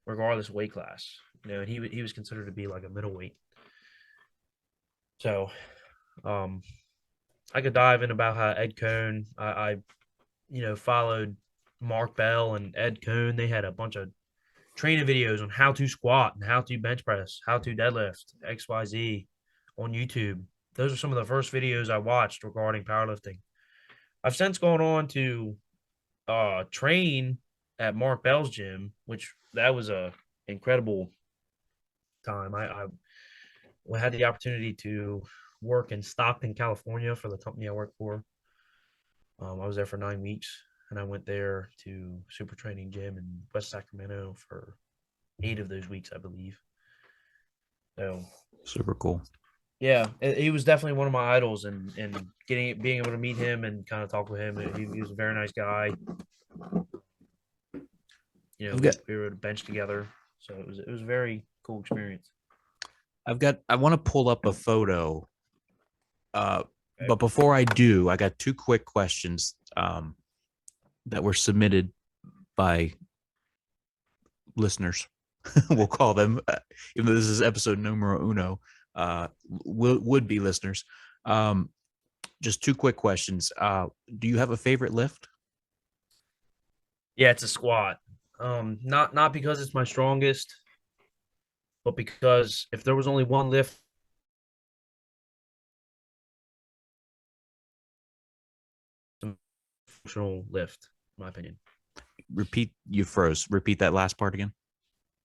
regardless of weight class. And he was considered to be like a middleweight. So, I could dive in about how Ed Cohn. I followed Mark Bell and Ed Cohn. They had a bunch of training videos on how to squat and how to bench press, how to deadlift, XYZ on YouTube. Those are some of the first videos I watched regarding powerlifting. I've since gone on to train at Mark Bell's gym, which that was a incredible time. I had the opportunity to work in Stockton, California for the company I work for. I was there for 9 weeks, and I went there to Super Training Gym in West Sacramento for 8 of those weeks, I believe. So Super cool. yeah, he was definitely one of my idols, and being able to meet him and kind of talk with him. He was a very nice guy. We were at a bench together, so it was very cool experience. I want to pull up a photo. But before I do, I got two quick questions that were submitted by listeners. We'll call them, even though this is episode numero uno, would be listeners. Just two quick questions. Do you have a favorite lift? Yeah, it's a squat. Not because it's my strongest, but because if there was only one lift, functional lift, in my opinion. You froze. Repeat that last part again.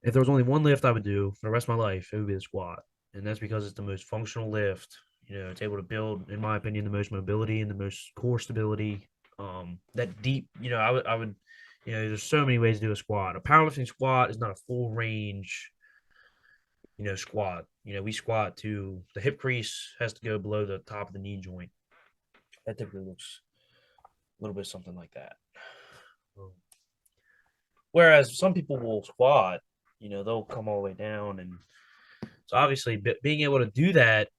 If there was only one lift I would do for the rest of my life, it would be the squat. And that's because it's the most functional lift. It's able to build, in my opinion, the most mobility and the most core stability. That deep, I would, there's so many ways to do a squat. A powerlifting squat is not a full range, squat. We squat to the hip crease has to go below the top of the knee joint. That typically looks a little bit something like that. Whereas some people will squat, they'll come all the way down. And so obviously being able to do that,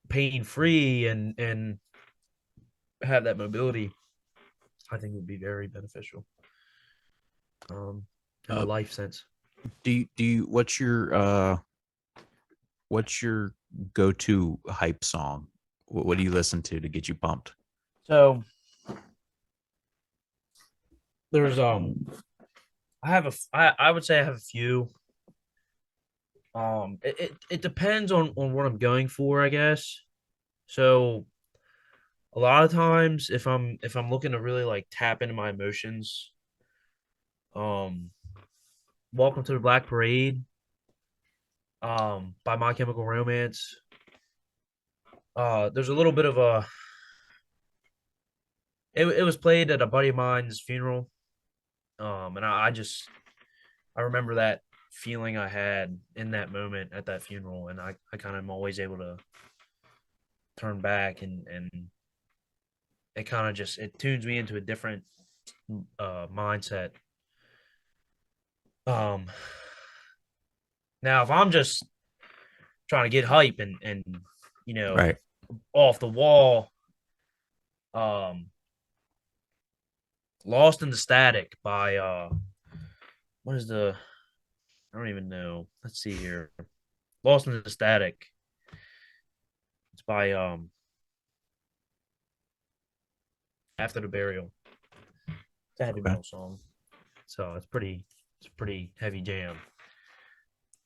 pain free and have that mobility, I think would be very beneficial. In a life sense. Do you what's your go-to hype song? What do you listen to get you pumped? So there's I would say I have a few. It depends on what I'm going for, I guess. So a lot of times if I'm looking to really like tap into my emotions, Welcome to the Black Parade, by My Chemical Romance. There's a little bit of a it was played at a buddy of mine's funeral. And I remember that feeling I had in that moment at that funeral, and I kind of am always able to turn back and it kind of just it tunes me into a different mindset. Now if I'm just trying to get hype and Right. off the wall, Lost in the Static by what is the I don't even know. Let's see here. Lost in the Static. It's by After the Burial. It's a heavy Okay. metal song. So it's a pretty heavy jam.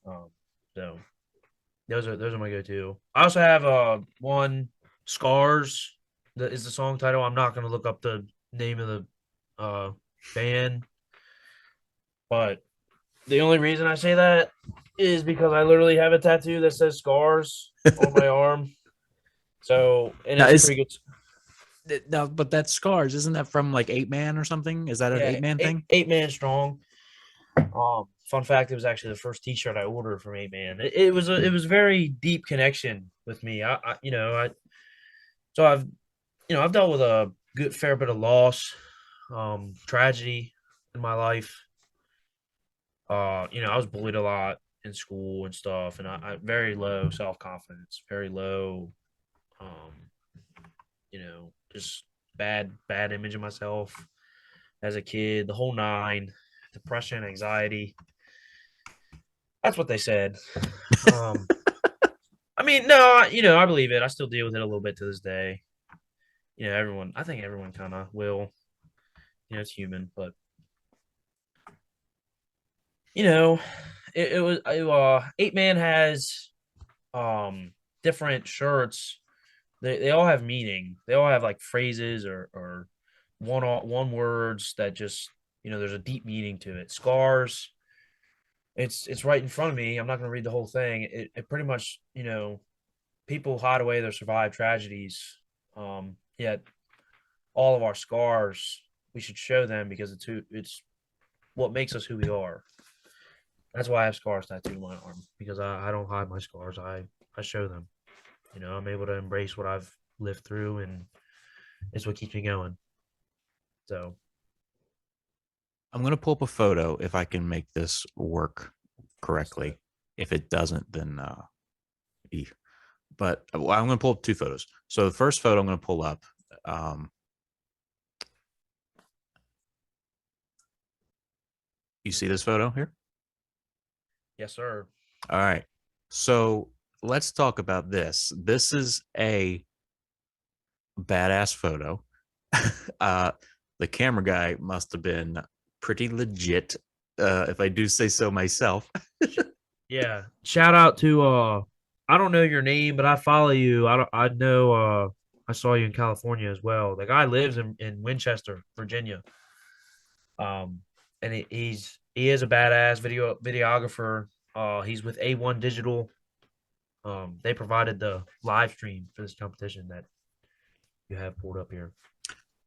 So those are my go-to. I also have one Scars that is the song title. I'm not gonna look up the name of the band, but the only reason I say that is because I literally have a tattoo that says Scars on my arm. So and Now, it's pretty good. no, but that's Scars. Isn't that from like 8-Man or something? Is that an Yeah, 8-Man thing? 8-Man strong. Fun fact: it was actually the first T-shirt I ordered from 8-Man. It was a very deep connection with me. So I've dealt with a good fair bit of loss, tragedy in my life. I was bullied a lot in school and stuff, and I very low self confidence, very low, just bad image of myself as a kid, the whole nine, depression, anxiety. That's what they said. I mean, no, I believe it. I still deal with it a little bit to this day. I think everyone kind of will. It's human, but it was 8-Man has different shirts. They all have meaning. They all have like phrases or one words that just there's a deep meaning to it. Scars. It's right in front of me. I'm not going to read the whole thing. It pretty much people hide away their survived tragedies. Yet all of our scars we should show them because it's what makes us who we are. That's why I have scars tattooed on my arm because I don't hide my scars. I show them. I'm able to embrace what I've lived through, and it's what keeps me going. So I'm going to pull up a photo if I can make this work correctly. If it doesn't, then but well, I'm going to pull up two photos. So the first photo I'm going to pull up. You see this photo here? Yes, sir. All right. So let's talk about this. This is a badass photo. The camera guy must have been pretty legit, if I do say so myself. Yeah. Shout out to I don't know your name, but I follow you. I know I saw you in California as well. The guy lives in Winchester, Virginia. And he is a badass videographer. He's with A1 Digital. They provided the live stream for this competition that you have pulled up here.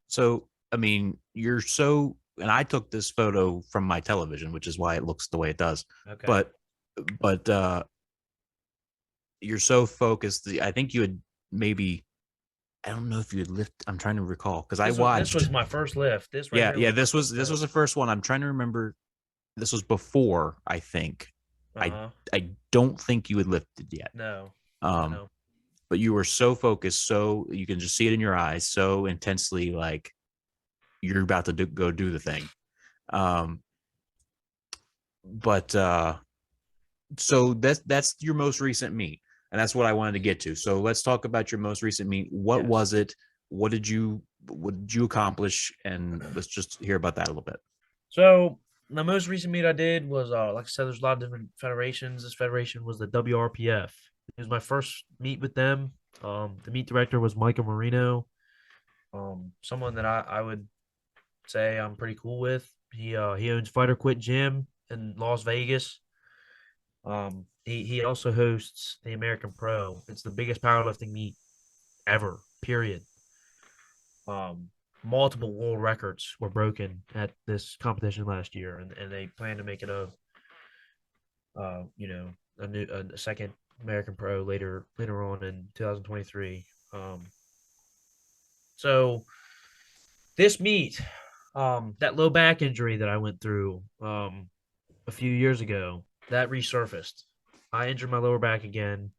So, I mean, you're so, and I took this photo from my television, which is why it looks the way it does. Okay. But you're so focused. I think you had maybe, I don't know if you had lift. I'm trying to recall because I watched. This was my first lift. This right Yeah, here yeah. was This was the first one. I'm trying to remember. This was before, I think. I don't think you had lifted yet. No. No. But you were so focused, so you can just see it in your eyes, so intensely, like you're about to go do the thing. But so that's your most recent meet, and that's what I wanted to get to. So let's talk about your most recent meet. What was it? What did you accomplish? And let's just hear about that a little bit. So the most recent meet I did was like I said, there's a lot of different federations. This federation was the WRPF. It was my first meet with them. The meet director was Micah Marino. Someone that I would say I'm pretty cool with. He owns Fighter Quit Gym in Las Vegas. He also hosts the American Pro. It's the biggest powerlifting meet ever. Period. Multiple world records were broken at this competition last year, and they plan to make it a second American Pro later on in 2023. So this meet, that low back injury that I went through a few years ago, that resurfaced. I injured my lower back again.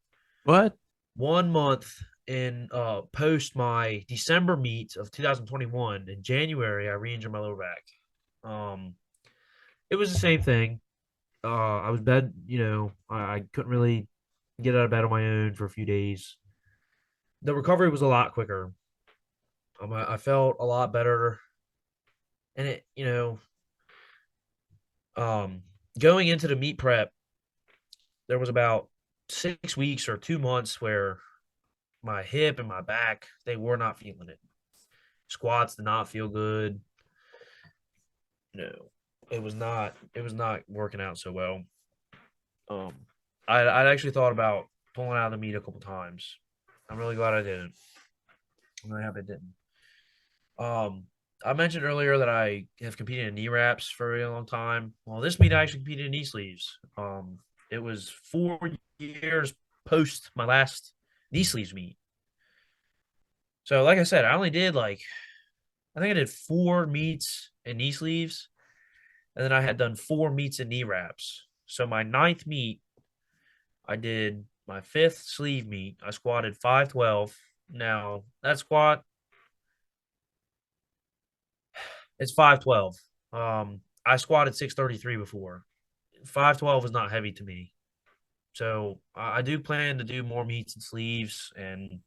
What? 1 month in post my December meet of 2021. In January, I re-injured my lower back. It was the same thing. I was bad, I couldn't really get out of bed on my own for a few days. The recovery was a lot quicker. I felt a lot better, and going into the meet prep, there was about 6 weeks or 2 months where my hip and my back, they were not feeling it. Squats did not feel good. No, it was not working out so well. I'd actually thought about pulling out of the meet a couple times. I'm really glad I didn't. I'm really happy I didn't. I mentioned earlier that I have competed in knee wraps for a really long time. Well, this meet I actually competed in knee sleeves. It was 4 years post my last knee sleeves meet. So, like I said, I think I did 4 meets in knee sleeves, and then I had done 4 meets in knee wraps. So my 9th meet, I did my 5th sleeve meet. I squatted 512. Now that squat, it's 512. I squatted 633 before. 512 is not heavy to me. So I do plan to do more meets and sleeves and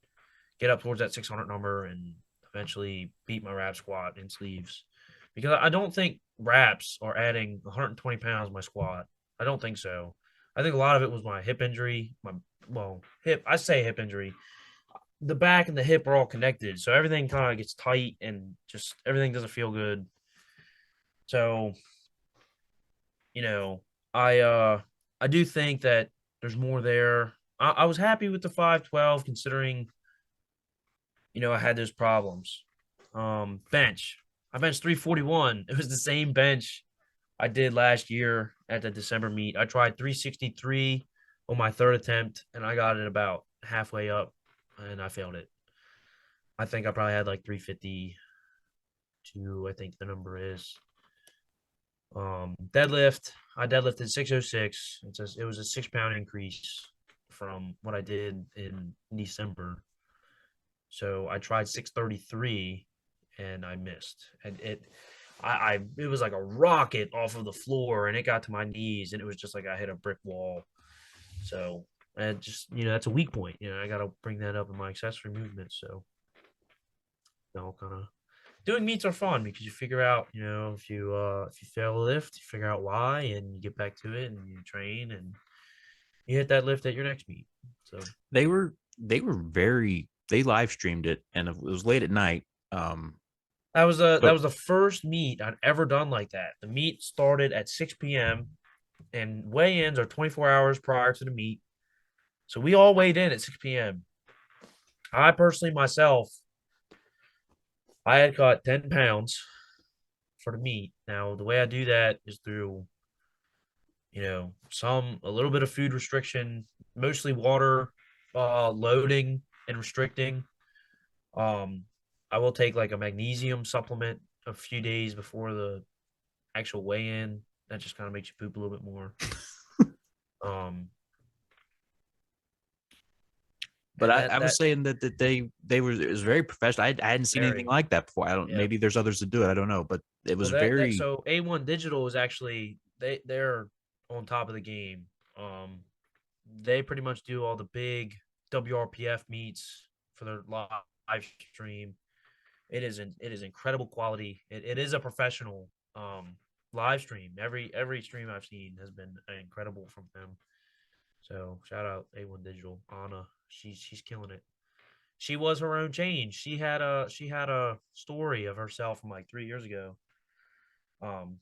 get up towards that 600 number and eventually beat my wrap squat in sleeves. Because I don't think wraps are adding 120 pounds to my squat. I don't think so. I think a lot of it was my hip injury. Hip. I say hip injury. The back and the hip are all connected, so everything kind of gets tight and just everything doesn't feel good. So, I do think that there's more there. I was happy with the 512 considering, I had those problems. Bench. I benched 341. It was the same bench I did last year at the December meet. I tried 363 on my 3rd attempt, and I got it about halfway up, and I failed it. I think I probably had like 352, I think the number is. Deadlift, I deadlifted 606. It was a 6 pound increase from what I did in December. So I tried 633 and I missed. And it was like a rocket off of the floor and it got to my knees and it was just like I hit a brick wall. So and just that's a weak point. I got to bring that up in my accessory movements. So kind of doing meets are fun because you figure out, if you fail a lift, you figure out why, and you get back to it, and you train, and you hit that lift at your next meet. So They were they live streamed it, and it was late at night. that was So the first meet I'd ever done like that. The meet started at 6 p.m. and weigh-ins are 24 hours prior to the meet. So we all weighed in at 6 p.m. I personally myself, I had caught 10 pounds for the meet. Now the way I do that is through a little bit of food restriction, mostly water, loading and restricting. I will take like a magnesium supplement a few days before the actual weigh-in. That just kind of makes you poop a little bit more. But I was saying that they were, it was very professional. I hadn't seen anything like that before. Maybe there's others that do it. I don't know, but it was so A1 Digital is actually they're on top of the game. They pretty much do all the big WRPF meets for their live stream. It is incredible quality. It is a professional live stream. Every stream I've seen has been incredible from them. So shout out A1 Digital. Anna, she's killing it. She was her own change. She had a story of herself from like 3 years ago.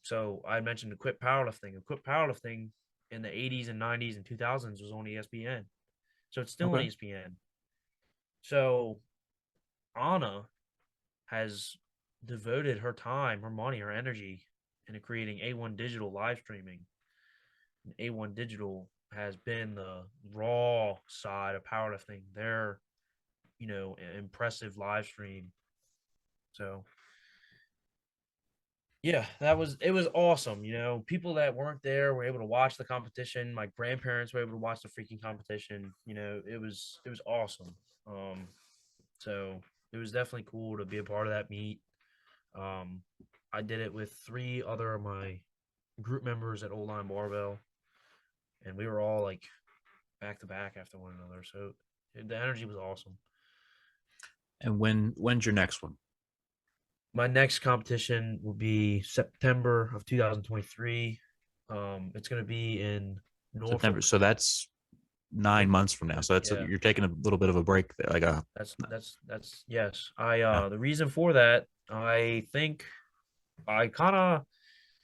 So I mentioned to quit powerlifting. Quit powerlifting in the 80s and 90s and 2000s was on ESPN. So it's still on ESPN. So Anna has devoted her time, her money, her energy into creating A1 Digital live streaming. And A1 Digital has been the raw side of powerlifting. Their, impressive live stream. So yeah, it was awesome. People that weren't there were able to watch the competition. My grandparents were able to watch the freaking competition. It was awesome. So it was definitely cool to be a part of that meet. I did it with 3 other of my group members at Old Line Barbell, and we were all like back to back after one another. So the energy was awesome. And when's your next one? My next competition will be September of 2023. It's going to be in Norfolk. September. So that's 9 months from now. So that's you're taking a little bit of a break there. Like that's yes. The reason for that, I think I kind of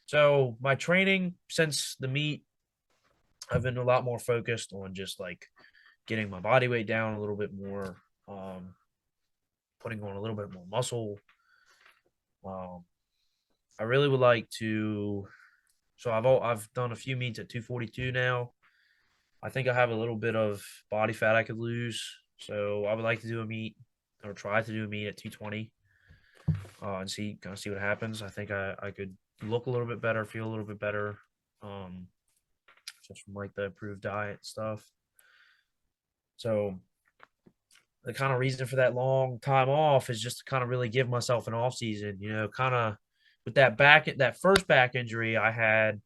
so my training since the meet, I've been a lot more focused on just like getting my body weight down a little bit more, putting on a little bit more muscle. I really would like to. So I've done a few meets at 242 now. I think I have a little bit of body fat I could lose. So I would like to do a meet or try to do a meet at 220 and see what happens. I think I could look a little bit better, feel a little bit better, just from like the improved diet stuff. So the kind of reason for that long time off is just to kind of really give myself an off season, kind of with that first back injury I had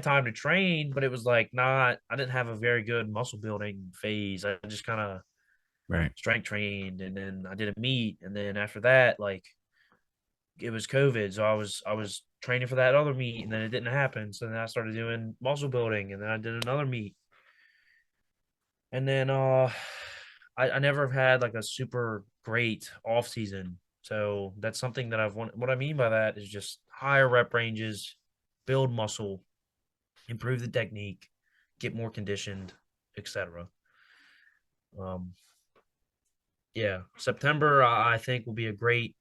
time to train, but it was like I didn't have a very good muscle building phase. I just kind of strength trained, and then I did a meet, and then after that, like it was COVID, so I was training for that other meet, and then it didn't happen. So then I started doing muscle building, and then I did another meet, and then I never have had like a super great off season. So that's something that I've wanted. What I mean by that is just higher rep ranges, build muscle, improve the technique, get more conditioned, etc. Yeah, September I think will be a great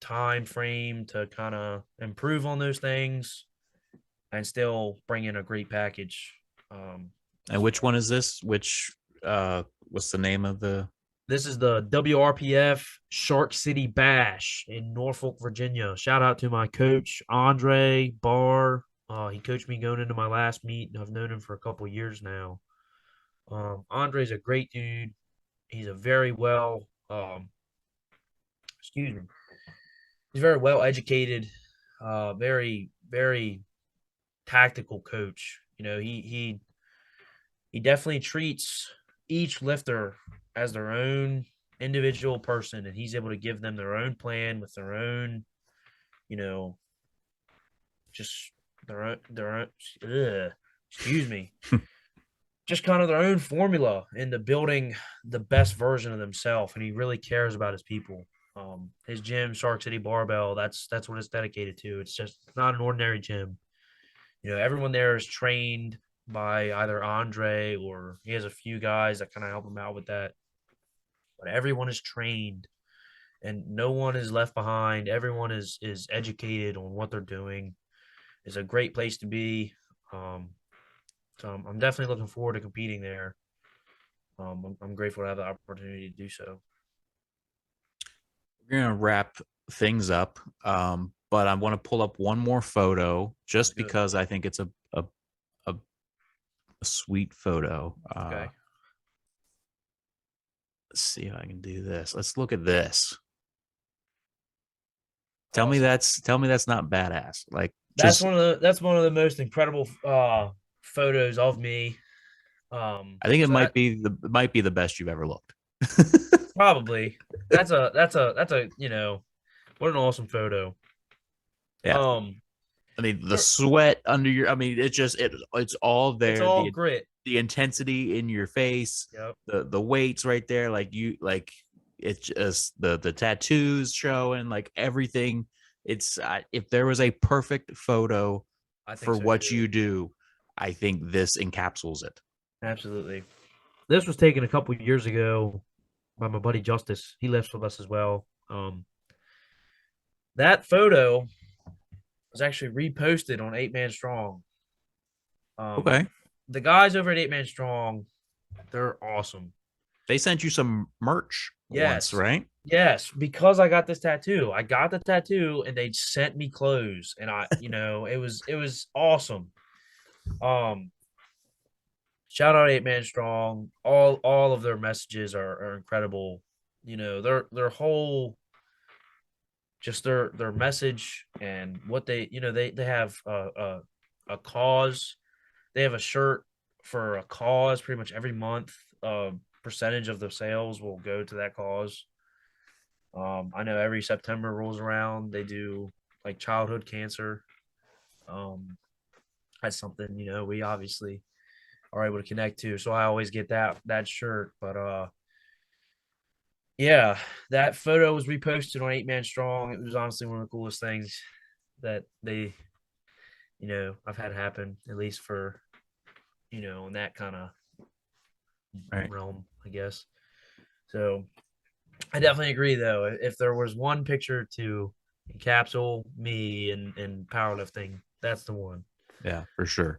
time frame to kind of improve on those things and still bring in a great package. And which one is this? What's the name of the? This is the WRPF Shark City Bash in Norfolk, Virginia. Shout out to my coach, Andre Barr. He coached me going into my last meet, and I've known him for a couple years now. Andre's a great dude. He's a very well, excuse me, he's very well educated, very very tactical coach. He definitely treats each lifter as their own individual person, and he's able to give them their own plan with their own, you know, just their own. Excuse me, just kind of their own formula into building the best version of themselves, and he really cares about his people. His gym, Shark City Barbell, that's what it's dedicated to. It's just not an ordinary gym. Everyone there is trained by either Andre, or he has a few guys that kind of help him out with that. But everyone is trained, and no one is left behind. Everyone is educated on what they're doing. It's a great place to be. So I'm definitely looking forward to competing there. I'm grateful to have the opportunity to do so. We're gonna wrap things up, but I want to pull up one more photo just because I think it's a sweet photo. Okay. Let's see if I can do this. Let's look at this. Tell Awesome. me that's not badass. Like, that's one of the most incredible photos of me. I think it might be the best you've ever looked. Probably. That's a what an awesome photo. Yeah. I mean, the sweat under your, it's all there. It's all grit. The intensity in your face, yep. the weights right there. It's just the tattoos showing, like everything. It's if there was a perfect photo for what you do, I think this encapsulates it. Absolutely. This was taken a couple years ago by my buddy Justice. He lifts with us as well. That photo was actually reposted on 8 Man Strong. Okay. The guys over at 8 Man Strong, they're awesome. They sent you some merch once, right? Yes, because I got this tattoo. I got the tattoo and they sent me clothes, and it was awesome. Shout out 8 Man Strong. All of their messages are incredible. Their whole, just their message and what they have a cause. They have a shirt for a cause pretty much every month. Percentage of the sales will go to that cause. I know every September rolls around, they do like childhood cancer. That's something we obviously are able to connect to. So I always get that shirt. But yeah, that photo was reposted on 8 Man Strong. It was honestly one of the coolest things that I've had happen, at least for in that kind of realm, I guess. So I definitely agree, though. If there was one picture to encapsulate me in powerlifting, that's the one. Yeah, for sure.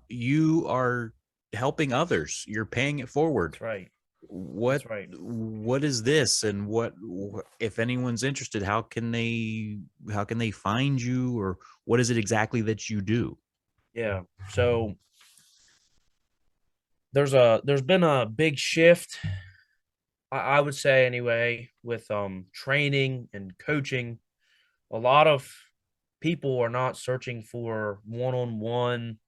You are helping others. You're paying it forward. That's right. What is this, and what if anyone's interested, how can they find you, or what is it exactly that you do? Yeah. So there's been a big shift, I would say anyway, with training and coaching. A lot of people are not searching for one-on-one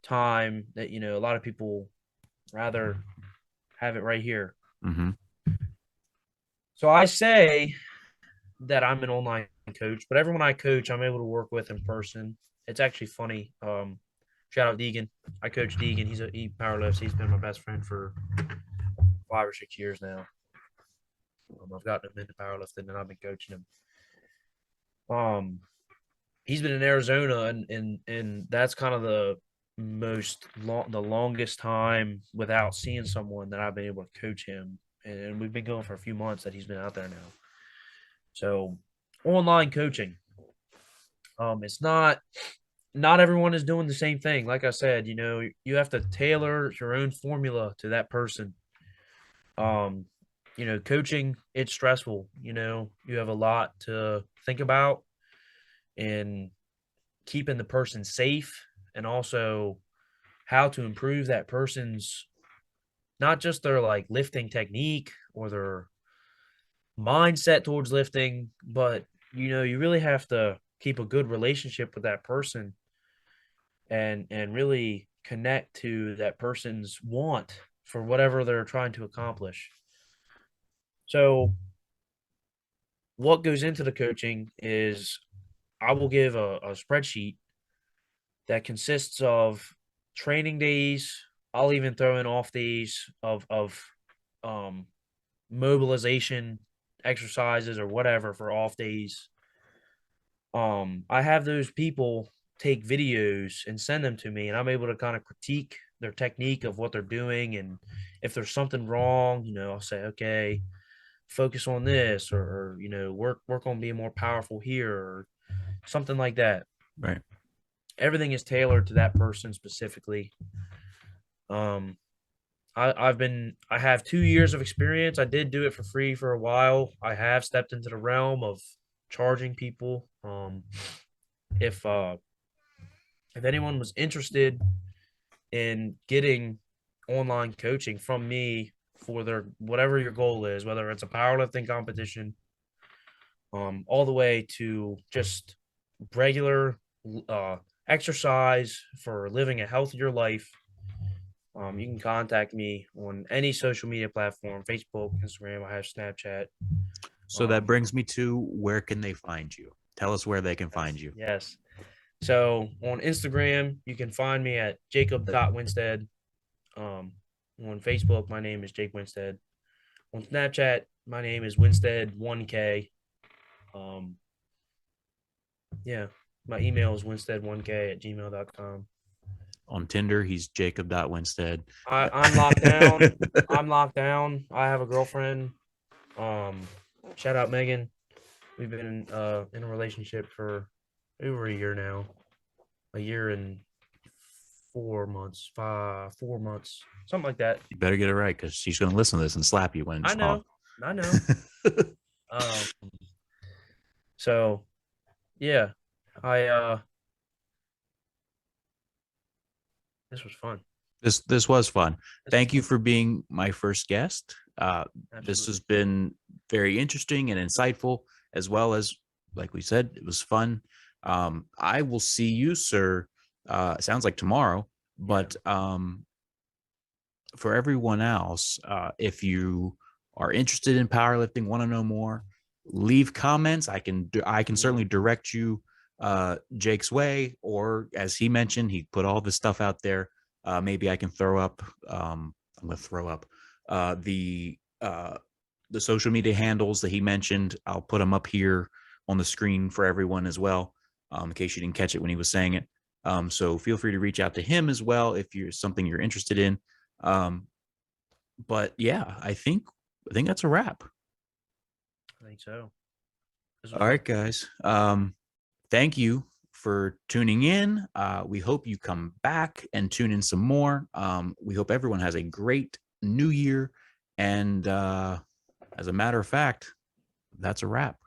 time. That a lot of people rather have it right here. Mm-hmm. So I say that I'm an online coach, but everyone I coach, I'm able to work with in person. It's actually funny. Shout out Deegan. I coach Deegan. He powerlifts. He's been my best friend for 5 or 6 years now. I've gotten him into powerlifting, and I've been coaching him. He's been in Arizona, and that's kind of the longest time without seeing someone that I've been able to coach him. And we've been going for a few months that he's been out there now. So online coaching. It's not everyone is doing the same thing. Like I said, you have to tailor your own formula to that person. Coaching, it's stressful. You have a lot to think about, and keeping the person safe, and also how to improve that person's, not just their like lifting technique or their mindset towards lifting, but you really have to keep a good relationship with that person and really connect to that person's want for whatever they're trying to accomplish. So what goes into the coaching is I will give a spreadsheet that consists of training days. I'll even throw in off days of um, mobilization exercises or whatever for off days. I have those people take videos and send them to me, and I'm able to kind of critique their technique of what they're doing. And if there's something wrong, I'll say, okay, focus on this, or work on being more powerful here, or something like that. Right. Everything is tailored to that person specifically. I have 2 years of experience. I did do it for free for a while. I have stepped into the realm of charging people. If anyone was interested in getting online coaching from me for their whatever your goal is, whether it's a powerlifting competition, all the way to just regular exercise for living a healthier life, you can contact me on any social media platform: Facebook, Instagram. I have Snapchat. So that brings me to, where can they find you? Tell us where they can find you. Yes. So on Instagram, you can find me at jacob.winstead. On Facebook, my name is Jake Winstead. On Snapchat, my name is Winstead1K. Yeah, my email is winstead1k@gmail.com. On Tinder, he's jacob.winstead. I'm locked down. I'm locked down. I have a girlfriend. Shout out Megan. We've been in a relationship for over a year now. A year and 4 months, 4 months, something like that. You better get it right, because she's going to listen to this and slap you when it's I know. So yeah, this was fun. This was fun. This Thank was you fun. for being my first guest. This has been very interesting and insightful, as well as, like we said, it was fun. I will see you, sir. It sounds like tomorrow, but for everyone else, if you are interested in powerlifting, want to know more, leave comments. I can certainly direct you Jake's way, or as he mentioned, he put all this stuff out there. Maybe I can throw up. I'm gonna throw up the social media handles that he mentioned. I'll put them up here on the screen for everyone as well, in case you didn't catch it when he was saying it. So feel free to reach out to him as well if you're something you're interested in. But yeah, I think that's a wrap. I think so. All right, guys. Thank you for tuning in. We hope you come back and tune in some more. We hope everyone has a great new year. And as a matter of fact, that's a wrap.